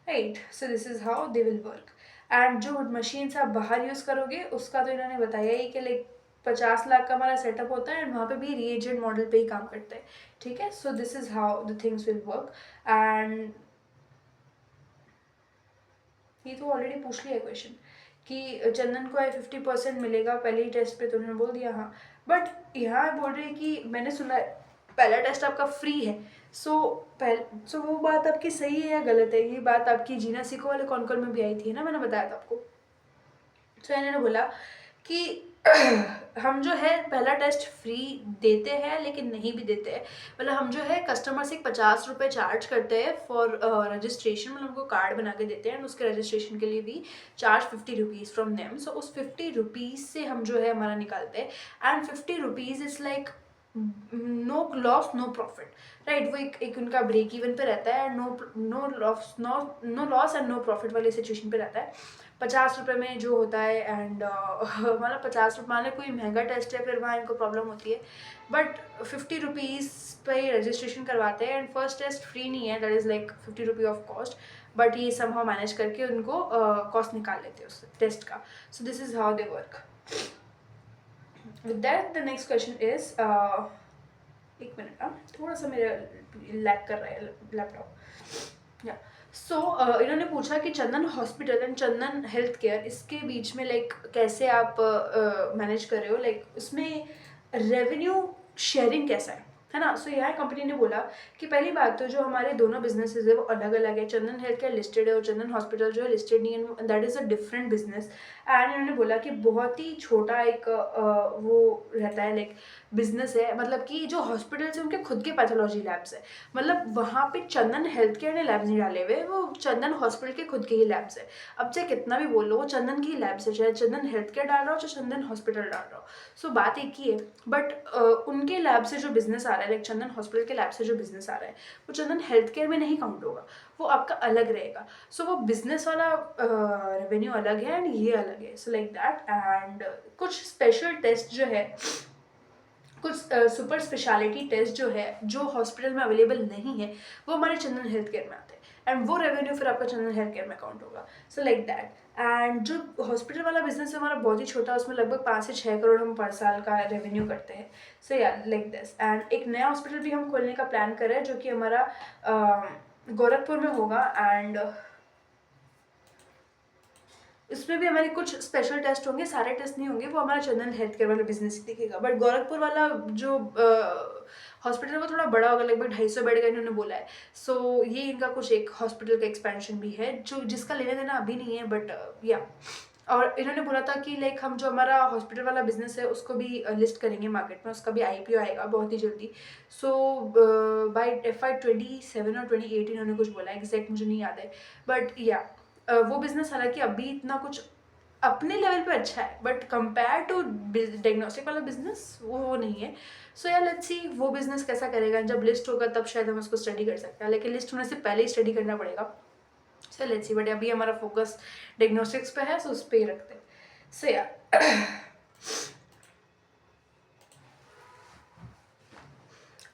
right. So this is how they will work. And जो मशीन्स आप बाहर यूज़ करोगे उसका तो इन्होंने बताया ही कि लाइक 50 लाख का हमारा सेटअप होता है एंड वहाँ पे भी रीएजेंट मॉडल पे ही काम करते हैं, ठीक है। सो this is how the things will work. And ये तो ऑलरेडी पूछ लिया क्वेश्चन कि चंदन को 50% मिलेगा पहले ही टेस्ट पे, तो उन्होंने बोल दिया हाँ। बट यहाँ बोल रहे हैं कि मैंने सुना है पहला टेस्ट आपका फ्री है। सो सो वो बात आपकी सही है या गलत है? ये बात आपकी जीना सीखो वाले कॉन कॉल में भी आई थी ना, मैंने बताया था आपको। तो इन्होंने बोला कि हम जो है पहला टेस्ट फ्री देते हैं लेकिन नहीं भी देते हैं, मतलब हम जो है कस्टमर से 50 रुपये चार्ज करते हैं फॉर रजिस्ट्रेशन, मतलब उनको कार्ड बना के देते हैं एंड उसके रजिस्ट्रेशन के लिए भी चार्ज 50 रुपीज़ फ्रॉम देम। सो उस 50 रुपीज़ से हम जो है हमारा निकालते हैं and 50 rupees is like no loss no profit, right. वो एक उनका ब्रेक इवन पे रहता है, no no loss no loss and no profit वाली सिचुएशन पे रहता है। 50 रुपये में जो होता है एंड मतलब 50 रुपये मान कोई महंगा टेस्ट है फिर वहाँ इनको प्रॉब्लम होती है, बट 50 रुपीज़ पे रजिस्ट्रेशन करवाते हैं एंड फर्स्ट टेस्ट फ्री नहीं है, दैट इज़ लाइक 50 रुपये ऑफ कॉस्ट, बट ये समहाउ मैनेज करके उनको कॉस्ट निकाल लेते हैं उस टेस्ट का। सो this is how they work. With that the next question is, एक मिनट थोड़ा सा मेरा लैग कर रहा है लैपटॉप, या सो इन्होंने पूछा कि Chandan hospital and Chandan health care इसके बीच में लाइक कैसे आप मैनेज कर रहे हो, लाइक उसमें रेवेन्यू शेयरिंग कैसा है ना। सो यहाँ कंपनी ने बोला कि पहली बात तो जो हमारे दोनों बिजनेसेस है वो अलग अलग है, चंदन हेल्थ केयर लिस्टेड है और चंदन हॉस्पिटल जो है लिस्टेड नहीं है, that is a different business. And इन्होंने बोला कि बहुत ही छोटा एक वो रहता है लाइक बिजनेस है, मतलब कि जो हॉस्पिटल्स है उनके खुद के पैथोलॉजी लैब्स है, मतलब वहाँ पे चंदन हेल्थ केयर ने लैब्स नहीं डाले हुए, वो चंदन हॉस्पिटल के खुद के ही लैब्स है। अब चाहे कितना भी बोल लो वो चंदन की ही लैब्स है, चाहे चंदन हेल्थ केयर डाल रहा हो चाहे चंदन हॉस्पिटल डाल रहा हो, सो बात एक ही है। बट उनके लैब से जो बिजनेस आ रहा है, लाइक चंदन हॉस्पिटल के लैब से जो बिजनेस आ रहा है वो चंदन हेल्थ केयर में नहीं काउंट होगा, वो आपका अलग रहेगा। सो वो बिजनेस वाला रेवेन्यू अलग है एंड ये अलग है, सो लाइक दैट। एंड कुछ स्पेशल टेस्ट जो है, कुछ सुपर स्पेशलिटी टेस्ट जो है जो हॉस्पिटल में अवेलेबल नहीं है, वो हमारे चंदन हेल्थ केयर में आते हैं एंड वो रेवेन्यू फिर आपका चंदन हेल्थ केयर में अकाउंट होगा, सो लाइक दैट। एंड जो हॉस्पिटल वाला बिजनेस है हमारा बहुत ही छोटा है, उसमें लगभग 5 से 6 करोड़ हम पर साल का रेवेन्यू करते हैं, सो या लाइक दिस। एंड एक नया हॉस्पिटल भी हम खोलने का प्लान कर रहे हैं जो कि हमारा गोरखपुर में होगा एंड इसमें भी हमारे कुछ स्पेशल टेस्ट होंगे, सारे टेस्ट नहीं होंगे, वो हमारा चंदन हेल्थ केयर वाला बिजनेस ही दिखेगा। बट गोरखपुर वाला जो हॉस्पिटल वो थोड़ा बड़ा होगा, लगभग 250 बेड का इन्होंने बोला है। सो ये इनका कुछ एक हॉस्पिटल का एक्सपेंशन भी है जो जिसका लेना देना अभी नहीं है, बट या और इन्होंने बोला था कि लाइक हम जो हमारा हॉस्पिटल वाला बिजनेस है उसको भी लिस्ट करेंगे मार्केट में, उसका भी आईपीओ आएगा बहुत ही जल्दी। सो बाय FY 27 और 28 इन्होंने कुछ बोला, एग्जैक्ट मुझे नहीं याद है, बट या वो बिजनेस हालांकि अभी इतना कुछ अपने लेवल पे अच्छा है बट कंपेयर टू डायग्नोस्टिक वाला बिजनेस वो नहीं है। सो यार लेट्स सी वो बिजनेस कैसा करेगा, जब लिस्ट होगा तब शायद हम उसको स्टडी कर सकते हैं, लेकिन लिस्ट होने से पहले ही स्टडी करना पड़ेगा। सो लेट्स सी, बट अभी हमारा फोकस डायग्नोस्टिक्स पे है, सो उस पर ही रखते हैं। सो यार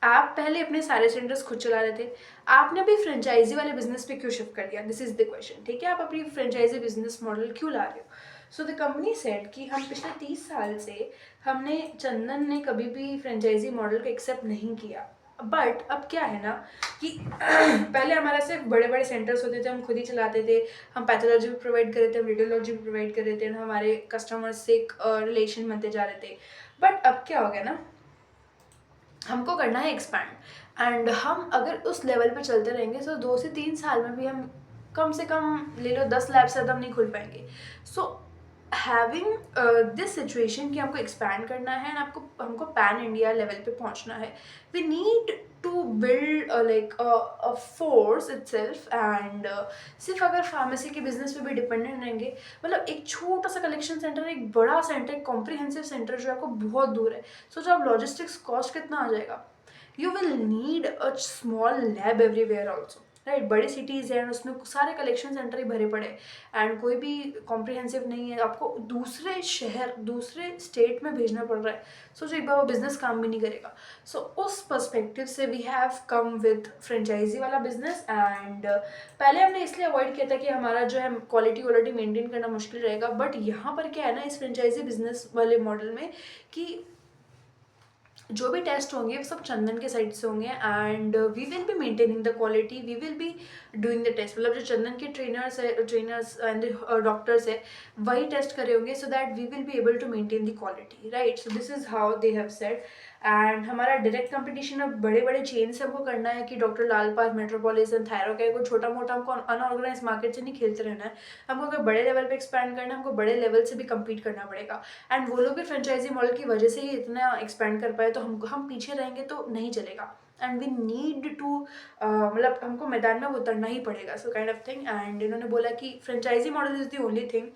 आप पहले अपने सारे सेंटर्स खुद चला रहे थे, आपने अभी फ्रेंचाइजी वाले बिजनेस पे क्यों शिफ्ट कर दिया? दिस इज द क्वेश्चन, ठीक है? आप अपनी फ्रेंचाइजी बिजनेस मॉडल क्यों ला रहे हो? सो द कंपनी सेड कि हम पिछले 30 साल से हमने चंदन ने कभी भी फ्रेंचाइजी मॉडल को एक्सेप्ट नहीं किया। बट अब क्या है ना कि पहले हमारे सिर्फ बड़े बड़े सेंटर्स होते थे, हम खुद ही चलाते थे, हम पैथोलॉजी भी प्रोवाइड कर रहे थे, हम रेडियोलॉजी भी प्रोवाइड कर रहे थे, हमारे कस्टमर्स से एक रिलेशन बनते जा रहे थे। बट अब क्या हो गया ना, हमको करना है एक्सपैंड, एंड हम अगर उस लेवल पे चलते रहेंगे तो 2 से 3 साल में भी हम कम से कम ले लो 10 लैब से ज़्यादा हम नहीं खुल पाएंगे। सो हैविंग दिस सिचुएशन कि हमको एक्सपैंड करना है एंड हमको पैन इंडिया लेवल पे पहुंचना है, we need to build like a force itself, and सिर्फ अगर फार्मेसी के बिजनेस पे भी डिपेंडेंट रहेंगे, मतलब एक छोटा सा कलेक्शन सेंटर, एक बड़ा सेंटर, एक कॉम्प्रिहेंसिव सेंटर जो आपको बहुत दूर है, सोचो आप लॉजिस्टिक्स कॉस्ट कितना आ जाएगा। You will need a small lab everywhere also, right? बड़ी सिटीज़ हैं, उसमें सारे कलेक्शन सेंटर ही भरे पड़े, एंड कोई भी कॉम्प्रिहेंसिव नहीं है, आपको दूसरे शहर, दूसरे स्टेट में भेजना पड़ रहा है। सोचो एक बार वो बिजनेस काम भी नहीं करेगा। सो उस पर्सपेक्टिव से we have come with franchisee वाला बिजनेस, एंड पहले हमने इसलिए अवॉइड किया था कि हमारा जो है क्वालिटी मेंटेन करना मुश्किल रहेगा। बट यहाँ पर क्या है ना, इस फ्रेंचाइजी बिजनेस वाले मॉडल में, कि जो भी टेस्ट होंगे वो सब चंदन के साइड से होंगे, and we will be maintaining the quality, we will be doing the test, मतलब जो चंदन के ट्रेनर्स एंड डॉक्टर्स है वही टेस्ट करे होंगे, so that we will be able to maintain the quality, right? So this is how they have said. And हमारा direct competition अब बड़े बड़े चेन से हमको करना है, कि doctor Lal path, metropolitan, Thyrocare को छोटा मोटा हमको अनऑर्गेनाइज मार्केट से नहीं खेलते रहना है। हमको अगर बड़े लेवल पे एक्सपैंड करना है, हमको बड़े लेवल से भी कम्पीट करना पड़ेगा, एंड वो लोग भी फ्रेंचाइजी मॉडल की वजह से ही इतना एक्सपेंड कर पाए, तो हम पीछे रहेंगे तो नहीं चलेगा, एंड वी नीड टू, मतलब हमको मैदान में उतरना ही पड़ेगा, so kind of thing. And इन्होंने बोला कि franchisee model is the only thing,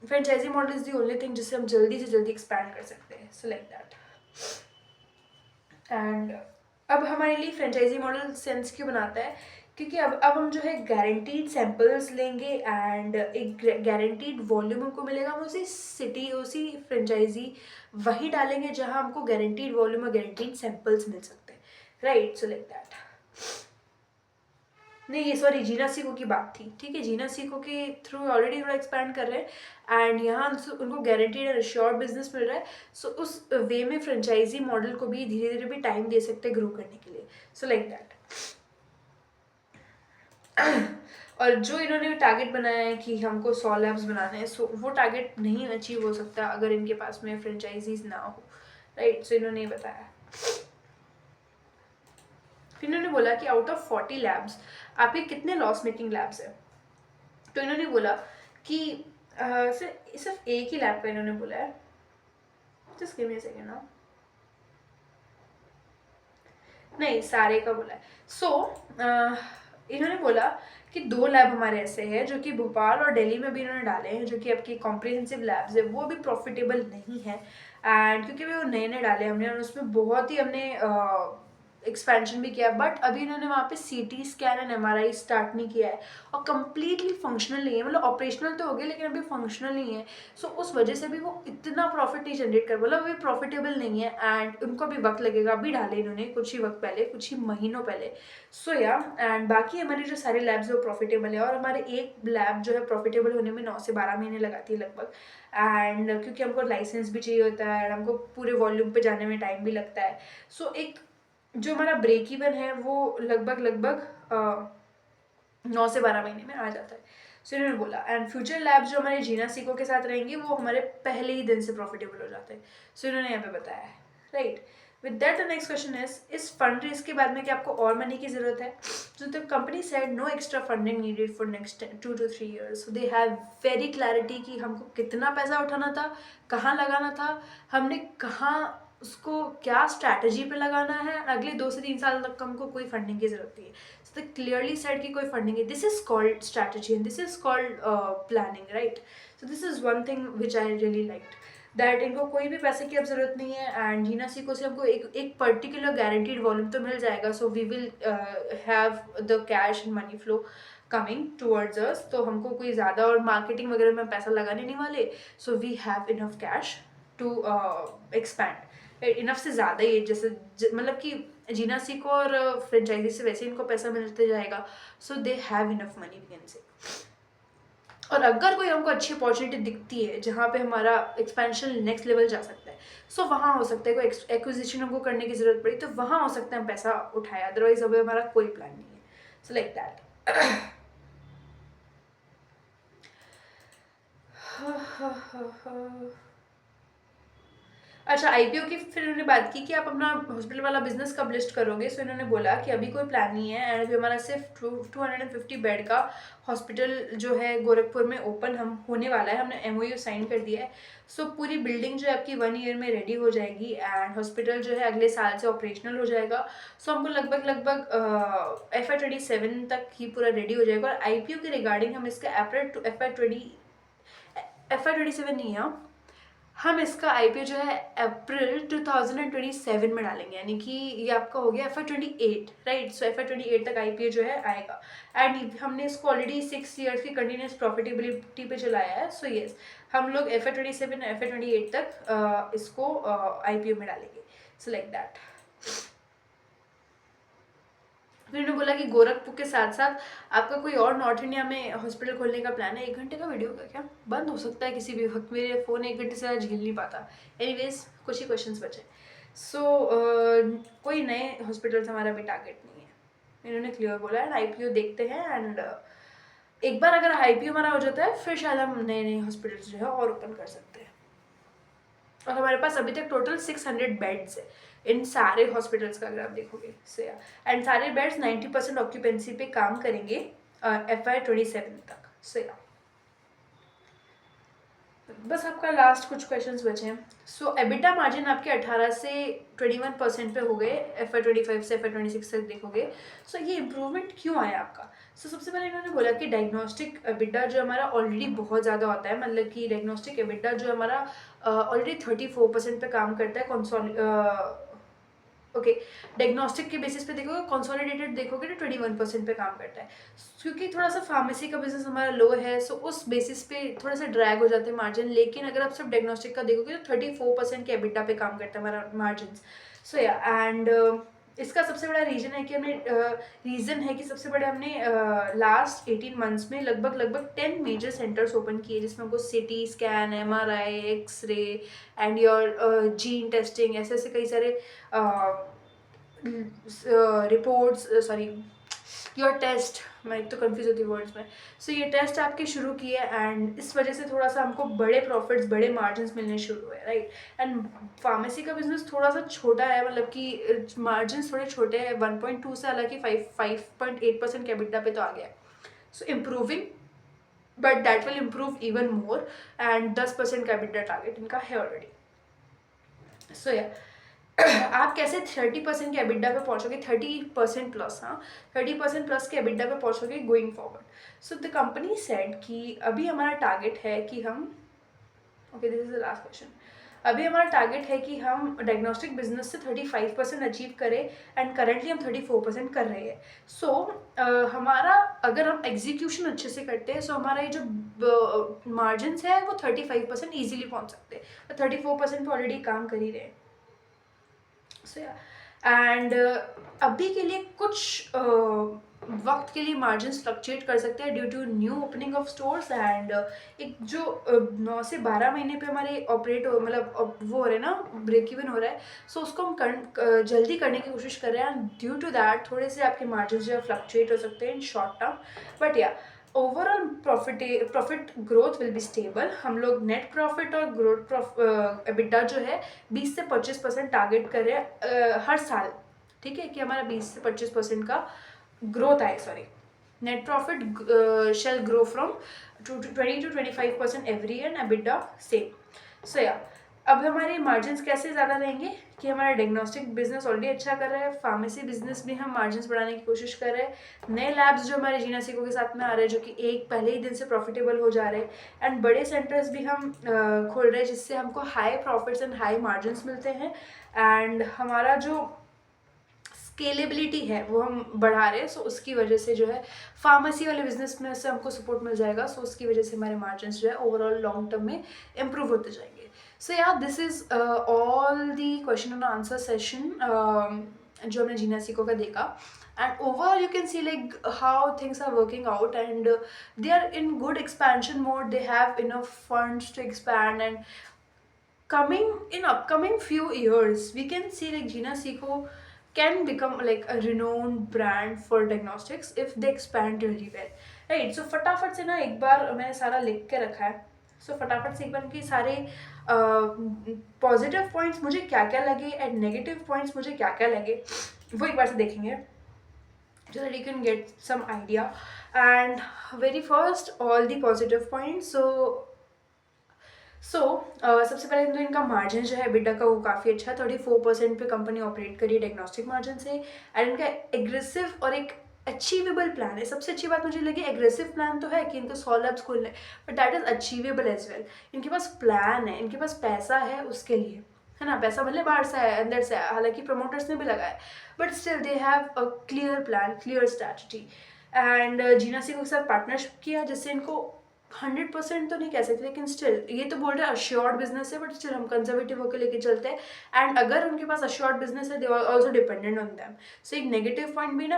franchisee model is the only thing जिससे हम जल्दी से जल्दी एक्सपैंड कर सकते हैं, सो लाइक दैट। एंड अब हमारे लिए फ्रेंचाइजी मॉडल सेंस क्यों बनाता है, क्योंकि अब हम जो है गारंटीड सैम्पल्स लेंगे, एंड एक गारंटीड वॉल्यूम हमको मिलेगा, हम उसी सिटी, उसी फ्रेंचाइजी वही डालेंगे जहां हमको गारंटीड वॉल्यूम और गारंटीड सैम्पल्स मिल सकते हैं, राइट? So like that. नहीं, ये सॉरी, जीना सीको की बात थी, ठीक है? जीना सीको के थ्रू ऑलरेडी थोड़ा एक्सपैंड कर रहे हैं, एंड यहाँ उनको गारंटीड एंड अश्योर्ड बिजनेस मिल रहा है, सो उस वे में फ्रेंचाइजी मॉडल को भी धीरे धीरे भी टाइम दे सकते हैं ग्रो करने के लिए, सो लाइक दैट। और जो इन्होंने टारगेट बनाया है कि हमको 100 लैब्स बनाने हैं, सो वो टारगेट नहीं अचीव हो सकता अगर इनके पास में फ्रेंचाइजीज ना हो, राइट? सो इन्होंने ये बताया। फिर इन्होंने बोला कि आउट ऑफ 40 लैब्स आपके कितने लॉस मेकिंग लैब्स है? तो इन्होंने बोला कि सिर्फ एक ही लैब का इन्होंने बोला है, just give me a second ना, नहीं सारे का बोला है। सो इन्होंने बोला कि 2 लैब हमारे ऐसे हैं जो कि भोपाल और दिल्ली में भी इन्होंने डाले हैं, जो कि आपकी कॉम्प्रिहेंसिव लैब्स है, वो भी प्रॉफिटेबल नहीं है, एंड क्योंकि वो नए नए डाले हमने, और उसमें बहुत ही हमने एक्सपेंशन भी किया, बट अभी इन्होंने वहाँ पे CT scan and MRI start नहीं किया है, और कम्प्लीटली फंक्शनल नहीं है, मतलब ऑपरेशनल तो हो गया लेकिन अभी फंक्शनल नहीं है। सो उस वजह से भी वो इतना प्रॉफिट नहीं जनरेट कर, मतलब अभी प्रॉफिटेबल नहीं है, एंड उनको भी वक्त लगेगा। अभी डाले इन्होंने कुछ ही वक्त पहले, कुछ ही महीनों पहले। सो या एंड बाकी हमारी जो सारे लैब्स है वो प्रॉफिटेबल है, और हमारे एक लैब जो है प्रॉफिटेबल होने में 9 से 12 महीने लगाती है लगभग, एंड क्योंकि हमको लाइसेंस भी चाहिए होता है, एंड हमको पूरे वॉल्यूम पे जाने में टाइम भी लगता है। सो एक जो हमारा ब्रेक इवन है वो लगभग 9 से 12 महीने में आ जाता है। सो इन्होंने बोला, एंड फ्यूचर लैब्स जो हमारे जीना सीको के साथ रहेंगे वो हमारे पहले ही दिन से प्रॉफिटेबल हो जाते हैं। सो इन्होंने यहाँ पे बताया है, right? With that the next question इस फंड रेज के बाद में क्या आपको और मनी की जरूरत है? So the company said no extra funding needed for next 2 to 3 years. So they have very clarity कि हमको कितना पैसा उठाना था, कहाँ लगाना था, हमने कहाँ उसको क्या स्ट्रैटेजी पे लगाना है, अगले 2 से 3 साल तक हमको कोई फंडिंग की जरूरत नहीं है। सो दे क्लियरली सेड कि कोई फंडिंग है, this is called strategy and this is called planning, right? So this is one thing which I really liked, that इनको कोई भी पैसे की अब जरूरत नहीं है, एंड जीना सीको से हमको एक पर्टिकुलर गारंटीड वॉल्यूम तो मिल जाएगा, so we will have the cash and money flow coming towards us, तो हमको कोई ज़्यादा और मार्केटिंग वगैरह में पैसा लगाने नहीं वाले, so we have enough cash to expand, enough से ज़्यादा ही है, जैसे मतलब कि जीना सी को और फ्रेंचाइजी से वैसे इनको पैसा मिलते जाएगा, so they have enough money we can say. और अगर कोई हमको अच्छी अपॉर्चुनिटी दिखती है जहाँ पे हमारा एक्सपेंशन नेक्स्ट लेवल जा सकता है, सो वहाँ हो सकता है कोई एक्विजिशन हमको करने की ज़रूरत पड़ी तो वहाँ हो सकता है हम पैसा उठाए, अदरवाइज अभी हमारा कोई प्लान नहीं है, सो लाइक दैट। अच्छा, आईपीओ की फिर इन्होंने बात की कि आप अपना हॉस्पिटल वाला बिजनेस कब लिस्ट करोगे। सो इन्होंने बोला कि अभी कोई प्लान नहीं है, एंड अभी हमारा सिर्फ 250 बेड का हॉस्पिटल जो है गोरखपुर में ओपन हम होने वाला है, हमने एमओयू साइन कर दिया है। सो पूरी बिल्डिंग जो है आपकी 1 ईयर में रेडी हो जाएगी, एंड हॉस्पिटल जो है अगले साल से ऑपरेशनल हो जाएगा। सो हमको लगभग FY 27 तक ही पूरा रेडी हो जाएगा। और आईपीओ के रिगार्डिंग हम इसका अप्रैल टू FY 27 नहीं है, हम इसका आईपीओ जो है अप्रैल 2027 में डालेंगे, यानी कि ये आपका हो गया FY 28, राइट। सो FY 28 तक आईपीओ जो है आएगा, एंड हमने इसको ऑलरेडी 6 ईयर्स की कंटिन्यूस प्रॉफिटेबिलिटी पे चलाया है। सो यस, हम लोग FY 27 FY 28 तक इसको आईपीओ में डालेंगे, सो लाइक दैट। फिर उन्होंने बोला कि गोरखपुर के साथ साथ आपका कोई और नॉर्थ इंडिया में हॉस्पिटल खोलने का प्लान है। 1 घंटे का वीडियो का क्या बंद हो सकता है किसी भी वक्त, मेरे फ़ोन 1 घंटे से झेल नहीं पाता। एनीवेज कुछ ही क्वेश्चंस बचे। सो कोई नए हॉस्पिटल्स हमारा भी टारगेट नहीं है, इन्होंने क्लियर बोला है। आईपीओ देखते हैं, एंड एक बार अगर आईपीओ हमारा हो जाता है फिर शायद हम नए नए हॉस्पिटल्स जो है और ओपन कर सकते हैं। और हमारे पास अभी तक टोटल 600 बेड्स है इन सारे हॉस्पिटल्स का, अगर आप देखोगे से, एंड सारे बेड्स 90% ऑक्यूपेंसी पे काम करेंगे FY 27 तक से। बस आपका लास्ट कुछ क्वेश्चंस बचे हैं। सो एबिटा मार्जिन आपके 18 से 21% पे हो गए, FY 25 से FY 26 तक देखोगे। सो ये इम्प्रूवमेंट क्यों आया आपका। सो सबसे पहले इन्होंने बोला कि डायग्नोस्टिक एबिटा जो हमारा ऑलरेडी बहुत ज़्यादा होता है, मतलब कि डायग्नोस्टिक एबिटा जो हमारा ऑलरेडी 34% पे काम करता है ओके। डायग्नोस्टिक के बेसिस पे देखोगे, कंसोलिडेटेड देखोगे तो 21% पे काम करता है, क्योंकि थोड़ा सा फार्मेसी का बिजनेस हमारा लो है। सो उस बेसिस पे थोड़ा सा ड्रैग हो जाते हैं मार्जिन, लेकिन अगर आप सिर्फ डायग्नोस्टिक का देखोगे तो 34% के एबिटा पे काम करता है हमारा मार्जिन। सो या, एंड इसका सबसे बड़ा रीजन है कि सबसे बड़े हमने लास्ट 18 मंथ्स में लगभग 10 मेजर सेंटर्स ओपन किए, जिसमें हमको CT scan, MRI, x ray and your gene testing, ऐसे ऐसे कई सारे रिपोर्ट्स, सॉरी योर टेस्ट, मैं एक तो कंफ्यूज होती हूँ वर्ड्स में। सो ये टेस्ट आपके शुरू किए, एंड इस वजह से थोड़ा सा हमको बड़े प्रॉफिट्स, बड़े मार्जिन मिलने शुरू हुए, राइट। एंड फार्मेसी का बिजनेस थोड़ा सा छोटा है, मतलब कि मार्जिन थोड़े छोटे हैं, 1.2 से हालांकि 5.8% के EBITDA पे तो आ गया। So improving, but that will improve even more, and 10% का EBITDA टारगेट इनका है ऑलरेडी। सो या, आप कैसे 30% के EBITDA पे पहुंचोगे, 30% प्लस, हाँ 30% प्लस के EBITDA पे पहुंचोगे going forward. So the company said कि अभी हमारा टारगेट है कि हम, okay this is the last question, अभी हमारा टारगेट है कि हम डायग्नोस्टिक बिजनेस से 35% अचीव करें, एंड करेंटली हम 34% कर रहे हैं। सो हमारा अगर हम एग्जीक्यूशन अच्छे से करते हैं, सो हमारा ये जो मार्जिन है वो 35% ईजिली पहुंच सकते हैं, 34% पे ऑलरेडी काम कर ही रहे हैं। सो एंड अभी के लिए कुछ वक्त के लिए मार्जिन फ्लक्चुएट कर सकते हैं due to new opening of stores, and एक जो 9 से 12 महीने पे हमारे ऑपरेट हो, मतलब वो हो रहे हैं ना, ब्रेक इवन हो रहा है। सो उसको हम जल्दी करने की कोशिश कर रहे हैं, एंड ड्यू टू दैट थोड़े से आपके मार्जिन जो है फ्लक्चुएट हो सकते हैं इन शॉर्ट टर्म, बट या overall profit growth will be stable. हम लोग नेट प्रॉफिट और ग्रोथ EBITDA जो है 20 से 25% टारगेट कर रहे हैं हर साल, ठीक है, कि हमारा 20 से 25% का ग्रोथ आए, sorry net profit shall grow from 20 to 25% every year, EBITDA same. So yeah, अब हमारे मार्जिन कैसे ज़्यादा रहेंगे कि हमारा डायग्नोस्टिक बिजनेस ऑलरेडी अच्छा कर रहा है, फार्मेसी बिजनेस भी हम मार्जिन बढ़ाने की कोशिश कर रहे हैं, नए लैब्स जो हमारे जीना सिको के साथ में आ रहे हैं जो कि एक पहले ही दिन से प्रॉफिटेबल हो जा रहे हैं, एंड बड़े सेंटर्स भी हम खोल रहे हैं जिससे हमको high profits and high margin मिलते हैं, एंड हमारा जो स्केलेबिलिटी है वो हम बढ़ा रहे हैं। सो उसकी वजह से जो है फार्मेसी वाले बिजनेस में से हमको सपोर्ट मिल जाएगा। सो उसकी वजह से हमारे मार्जिन जो है ओवरऑल लॉन्ग टर्म में इम्प्रूव होते जाएंगे। So yeah, this is all the question and answer session जो हमने जीना सीखो का देखा. And overall you can see like how things are working out, and they are in good expansion mode. They have enough funds to expand, and coming in upcoming few years we can see like Gina Seiko can become like a renowned brand for diagnostics if they expand really well, right? So फटाफट से ना एक बार मैंने सारा लिख के रखा है. So फटाफट से एक बार इनके सारे पॉजिटिव पॉइंट्स मुझे क्या क्या लगे एंड नेगेटिव पॉइंट्स मुझे क्या क्या लगे वो एक बार से देखेंगे, so that you can get some idea. And very first, all the positive points. सबसे पहले तो इनका मार्जिन जो है बिडा का वो काफ़ी अच्छा है. 34% पे कंपनी ऑपरेट करी डायग्नोस्टिक मार्जिन से. एंड इनका एग्रेसिव और एक अचीवेबल प्लान है. सबसे अच्छी बात मुझे लगी, एग्रेसिव प्लान तो है कि इनको 100 लैब्स खोलने, but that is achievable as well. इनके पास प्लान है, इनके पास पैसा है उसके लिए, है ना. पैसा भले बाहर से है अंदर से है, हालांकि प्रमोटर्स ने भी लगाया, but still they have a clear plan, clear strategy. And Jeena Singh के साथ पार्टनरशिप किया जिससे इनको 100% तो नहीं कह सकते, लेकिन स्टिल ये तो बोल रहे हैं अश्योर्ड बिजनेस है, बट स्टिल हम कंजर्वेटिव होकर लेके चलते हैं. एंड अगर उनके पास अश्योर्ड बिजनेस है, they are also dependent on them. So एक नेगेटिव पॉइंट भी ना,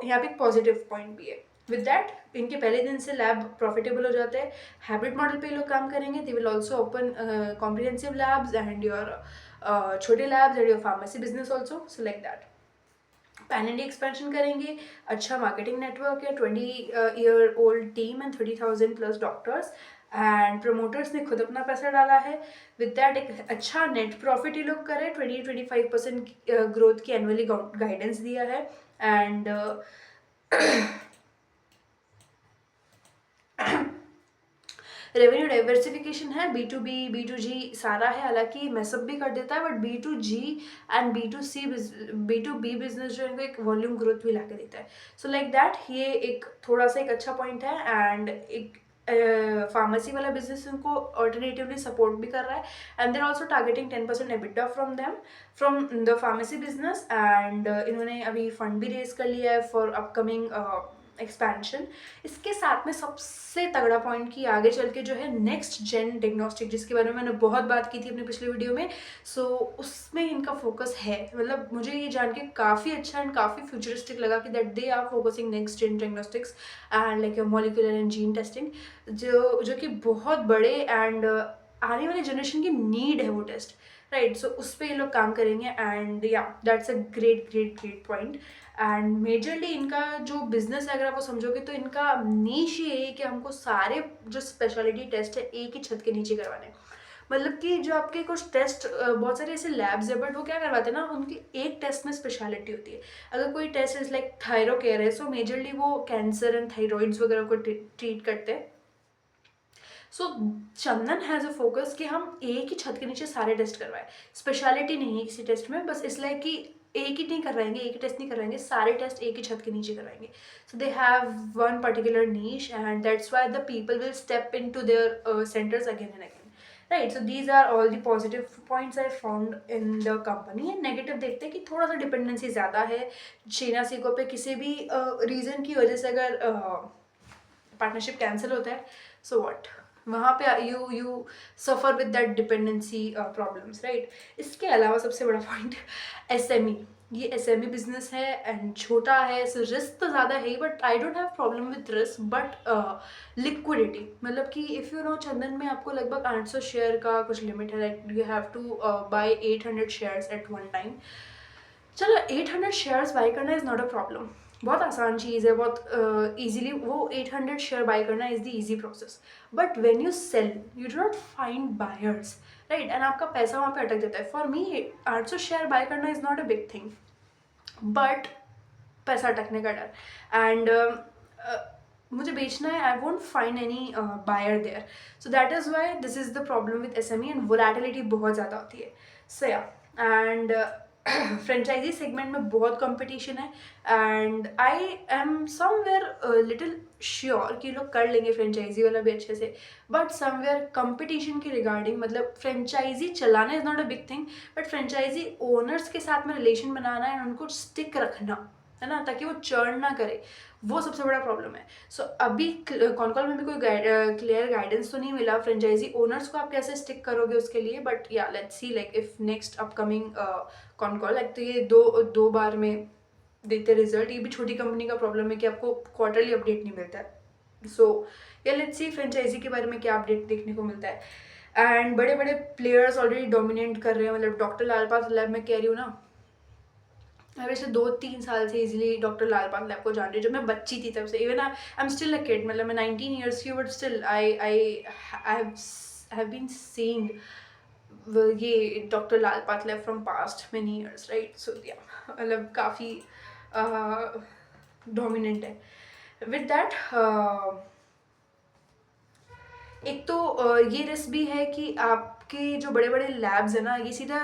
यहाँ पे एक पॉजिटिव पॉइंट भी है. विद दैट इनके पहले दिन से लैब प्रॉफिटेबल हो जाते हैं. हाइब्रिड मॉडल पे लोग काम करेंगे. They will also open comprehensive labs and your छोटे labs and your pharmacy business also. So like that pan India expansion करेंगे. अच्छा मार्केटिंग नेटवर्क है, 20 year old team and 30,000 plus doctors. And promoters ने खुद अपना पैसा डाला है. विद दैट एक अच्छा नेट प्रॉफिट ये लोग करें. 20-25% ग्रोथ की एनुअली गाइडेंस दिया है. एंड रेवेन्यू डाइवर्सिफिकेशन है. B2B B2G सारा है, हालांकि मैसअप भी कर देता है, but B2G and B2B business जो है एक वॉल्यूम ग्रोथ भी ला के देता है. सो लाइक दैट ये एक थोड़ा सा एक अच्छा पॉइंट है. एंड एक फार्मेसी वाला बिजनेस उनको ऑल्टरनेटिवली सपोर्ट भी कर रहा है. And there also targeting 10% EBITDA from the pharmacy business. And इन्होंने अभी फंड भी रेज कर लिया है फॉर अपकमिंग एक्सपेंशन. इसके साथ में सबसे तगड़ा पॉइंट कि आगे चल के जो है नेक्स्ट जेन डायग्नोस्टिक, जिसके बारे में मैंने बहुत बात की थी अपने पिछले वीडियो में, सो उसमें इनका फोकस है. मतलब मुझे ये जान के काफ़ी अच्छा एंड काफ़ी फ्यूचरिस्टिक लगा कि that they are focusing next gen diagnostics and like molecular and gene testing, जो कि बहुत बड़े एंड आने वाली जनरेशन की नीड है वो टेस्ट, राइट. सो उस पर ये लोग काम करेंगे. एंड या that's a great great great point. And majorly इनका जो बिजनेस है, अगर आप वो समझोगे तो इनका नीश ये है कि हमको सारे जो स्पेशलिटी टेस्ट है एक ही छत के नीचे करवाने. मतलब कि जो आपके कुछ टेस्ट, बहुत सारे ऐसे लैब्स है, बट वो क्या करवाते हैं ना, उनकी एक टेस्ट में स्पेशलिटी होती है. अगर कोई test is like Thyrocare है, सो मेजरली वो कैंसर एंड थायरॉइड्स वगैरह को ट्रीट करते हैं. सो चंदन हैज़ अ फोकस कि हम एक ही छत के नीचे सारे टेस्ट करवाएं. स्पेशलिटी नहीं है किसी टेस्ट में, बस इसलिए कि एक ही नहीं करवाएंगे, एक ही टेस्ट नहीं करवाएंगे, सारे टेस्ट एक ही छत के नीचे करवाएंगे. So they have one particular niche and that's why the people will step in to their centres again and again, right. So these are all the positive points I found in the company. And negative देखते हैं कि थोड़ा सा dependency ज़्यादा है चीना Seiko पे. किसी भी रीज़न की वजह से अगर पार्टनरशिप कैंसिल होता है, सो व्हाट, वहाँ पे you suffer with that dependency problems, right. इसके अलावा सबसे बड़ा पॉइंट SME. ये SME बिजनेस है एंड छोटा है, सो रिस्क तो ज़्यादा है ही, but I don't have problem with risk, but liquidity. मतलब कि इफ़ यू नो चंदन में आपको लगभग 800 शेयर का कुछ लिमिट है, like you have to buy 800 shares at one time. चलो 800 शेयर्स बाई करना इज़ नॉट अ प्रॉब्लम, बहुत आसान चीज़ है, बहुत ईजिली वो 800 शेयर बाई करना is the easy process. But when you sell you do not find buyers, right. एंड आपका पैसा वहाँ पे अटक जाता है. फॉर मी 800 शेयर बाई करना is not a big thing, but पैसा अटकने का डर. एंड मुझे बेचना है, I won't find any buyer there. So that is why this is the problem with SME. And volatility बहुत ज़्यादा होती है. सो या एंड फ्रेंचाइजी सेगमेंट में बहुत कंपटीशन है. And I am somewhere little sure कि लोग कर लेंगे फ्रेंचाइजी वाला भी अच्छे से, बट समवेयर कंपटीशन के रिगार्डिंग, मतलब फ्रेंचाइजी चलाना is not a big thing, but franchisee owners के साथ में रिलेशन बनाना है, उनको स्टिक रखना, है ना, ताकि वो चर्न ना करे, वो सबसे बड़ा प्रॉब्लम है। सो अभी कॉनकॉल में भी कोई क्लियर गाइडेंस तो नहीं मिला फ्रेंचाइजी ओनर्स को, आप कैसे स्टिक करोगे उसके लिए, बट या let's see like if next upcoming concall like, तो ये दो बार में देते रिजल्ट। ये भी छोटी कंपनी का प्रॉब्लम है कि आपको क्वार्टरली अपडेट नहीं मिलता है। सो या लेट्स सी फ्रेंचाइजी के बारे में क्या अपडेट देखने को मिलता है। एंड बड़े बड़े प्लेयर्स ऑलरेडी डोमिनेट कर रहे हैं, मतलब डॉक्टर लाल पास लैब में कह रही हूँ ना, मैं वैसे 2-3 साल से इजीली डॉक्टर लाल पास लैब को जान रही हूँ, जब मैं बच्ची थी तब से। Even I am still a kid, मतलब मैं 19 ईयर्स की हूँ, but still I have been seeing ये doctor Lal path left from past many years, right? So yeah, मतलब काफ़ी डोमिनेंट है। विद दैट एक तो ये रिस्क भी है कि आपके जो बड़े बड़े लैब्स है ना, ये सीधा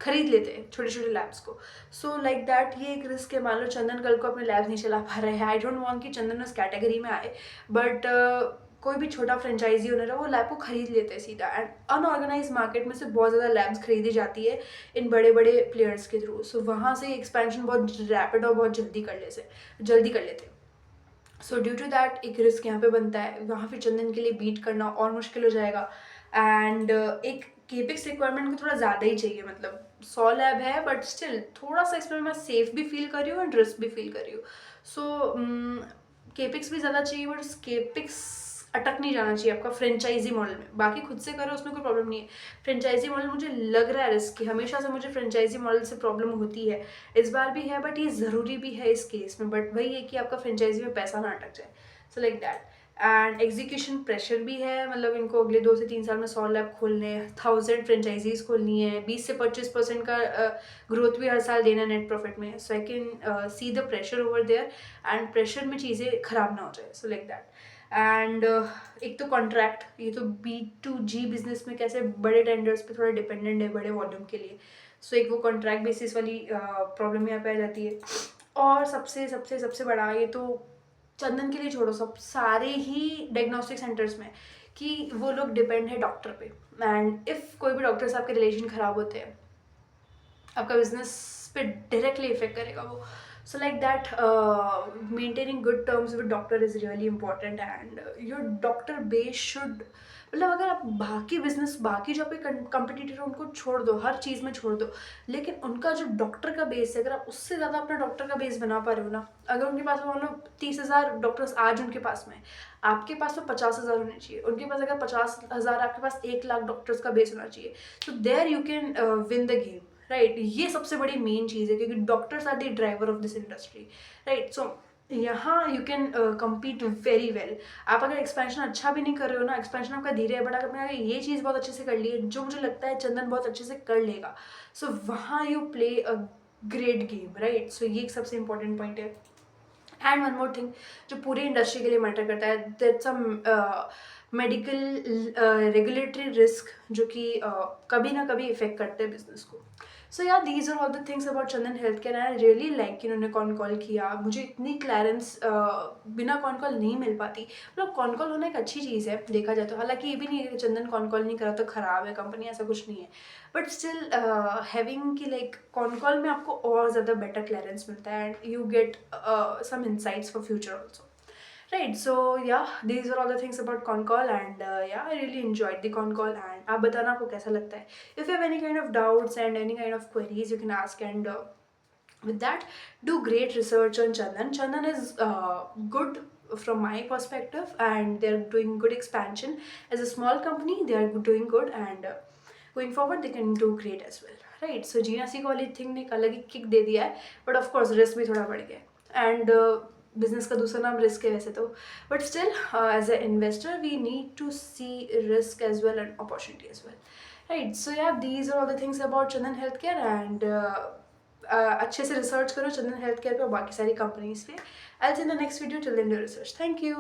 खरीद लेते हैं छोटे छोटे लैब्स को। सो लाइक दैट ये एक रिस्क है। मान लो चंदन कल को अपने लैब्स नहीं चला पा रहे हैं, आई डोंट वांट कि चंदन उस कैटेगरी में आए, बट कोई भी छोटा फ्रेंचाइजी ओनर है वो लैब को खरीद लेते हैं सीधा। एंड अनऑर्गेनाइज मार्केट में से बहुत ज़्यादा लैब्स खरीदी जाती है इन बड़े बड़े प्लेयर्स के थ्रू। सो वहाँ से एक्सपेंशन बहुत रैपिड और बहुत जल्दी कर लेते हैं। सो ड्यू टू दैट एक रिस्क यहाँ पे बनता है, वहाँ फिर चंदन के लिए बीट करना और मुश्किल हो जाएगा। एंड एक केपिक्स रिक्वायरमेंट को थोड़ा ज़्यादा ही चाहिए, मतलब 100 लैब है बट स्टिल थोड़ा सा इसमें मैं सेफ भी फील कर रही हूँ एंड रिस्क भी फील कर रही हूँ। सो केपिक्स भी ज़्यादा चाहिए, बट केपिक्स अटक नहीं जाना चाहिए आपका फ्रेंचाइजी मॉडल में। बाकी खुद से करो उसमें कोई प्रॉब्लम नहीं है, फ्रेंचाइजी मॉडल मुझे लग रहा है रिस्की, हमेशा से मुझे फ्रेंचाइजी मॉडल से प्रॉब्लम होती है, इस बार भी है, बट ये ज़रूरी भी है इस केस में। बट वही है कि आपका फ्रेंचाइजी में पैसा ना अटक जाए। सो like that. And execution pressure भी है, मतलब इनको अगले 2 से 3 साल में 100 लैब खोलने, 1000 फ्रेंचाइजीज खोलनी है, 20 से 25% का ग्रोथ भी हर साल देना नेट प्रॉफिट में। So I can see the pressure over there, and pressure में चीज़ें खराब ना हो जाए। सो लाइक दैट। एंड एक तो कॉन्ट्रैक्ट, ये तो B2G बिजनेस में कैसे बड़े टेंडर्स पे थोड़ा डिपेंडेंट है बड़े वॉल्यूम के लिए। सो एक वो कॉन्ट्रैक्ट बेसिस वाली प्रॉब्लम यहाँ पे आ जाती है। और सबसे सबसे सबसे बड़ा, ये तो चंदन के लिए छोड़ो, सब सारे ही डायग्नोस्टिक सेंटर्स में, कि वो लोग डिपेंड है डॉक्टर पे। एंड इफ़ कोई भी डॉक्टर से आपके रिलेशन ख़राब होते हैं, आपका बिजनेस पे डायरेक्टली इफेक्ट करेगा वो। सो like that maintaining good terms with doctor is really important. And your doctor base should, मतलब अगर आप बाकी बिजनेस, बाकी जो आपके कंपटीटर है उनको छोड़ दो, हर चीज़ में छोड़ दो, लेकिन उनका जो डॉक्टर का बेस है, अगर आप उससे ज़्यादा अपना डॉक्टर का बेस बना पा रहे हो ना, अगर उनके पास मान लो 30,000 डॉक्टर्स आज उनके पास में, आपके पास तो 50,000 होने चाहिए, उनके पास अगर 50,000, आपके पास 1 लाख डॉक्टर्स का बेस होना चाहिए। So there you can win the game, right. ये सबसे बड़ी मेन चीज़ है, क्योंकि doctors are the driver of this industry, right. So यहाँ you can compete very well. आप अगर एक्सपेंशन अच्छा भी नहीं कर रहे हो ना, एक्सपेंशन आपका धीरे है, बट अगर आपने ये चीज़ बहुत अच्छे से कर ली है, जो मुझे लगता है चंदन बहुत अच्छे से कर लेगा, सो वहाँ you play a great game, right. So ये एक सबसे इंपॉर्टेंट पॉइंट है। एंड वन मोर थिंग जो पूरी इंडस्ट्री के लिए मैटर करता है, that's a medical regulatory risk, जो कि कभी ना कभी इफेक्ट करते हैं बिजनेस को। सो यार these are all the things about Chandan health care. I really like कि उन्होंने कॉन कॉल किया, मुझे इतनी क्लैरेंस बिना कॉन कॉल नहीं मिल पाती। मतलब कॉन कॉल होना एक अच्छी चीज़ है देखा जाए तो, हालांकि ये भी नहीं है कि चंदन कॉन कॉल नहीं करा तो खराब है कंपनी, ऐसा कुछ नहीं है, बट स्टिल हैविंग कि लाइक कॉन कॉल में आपको और ज़्यादा बेटर क्लैरेंस मिलता है, and you gate some insights for future also, right? So yeah, these are all the things about con call, and yeah, I really enjoyed the con call। and आप बताना आपको कैसा लगता है। if you have any kind of doubts and any kind of queries, you can ask। and with that, do great research on Chandan is good from my perspective, and they're doing good expansion as a small company, they are doing good, and going forward they can do great as well, right? So Gina C वाली thing ने एक अलग ही kick दे दिया है, but of course risk भी थोड़ा बढ़ गया है। एंड बिजनेस का दूसरा नाम रिस्क है वैसे तो, but still as a investor we need to see risk as well and opportunity as well, right. So यार these are all the things about Chandan health care. And अच्छे से रिसर्च करो चंदन हेल्थ केयर पे और बाकी सारी कंपनीज पे। I will see in the next video, till then do research. Thank you.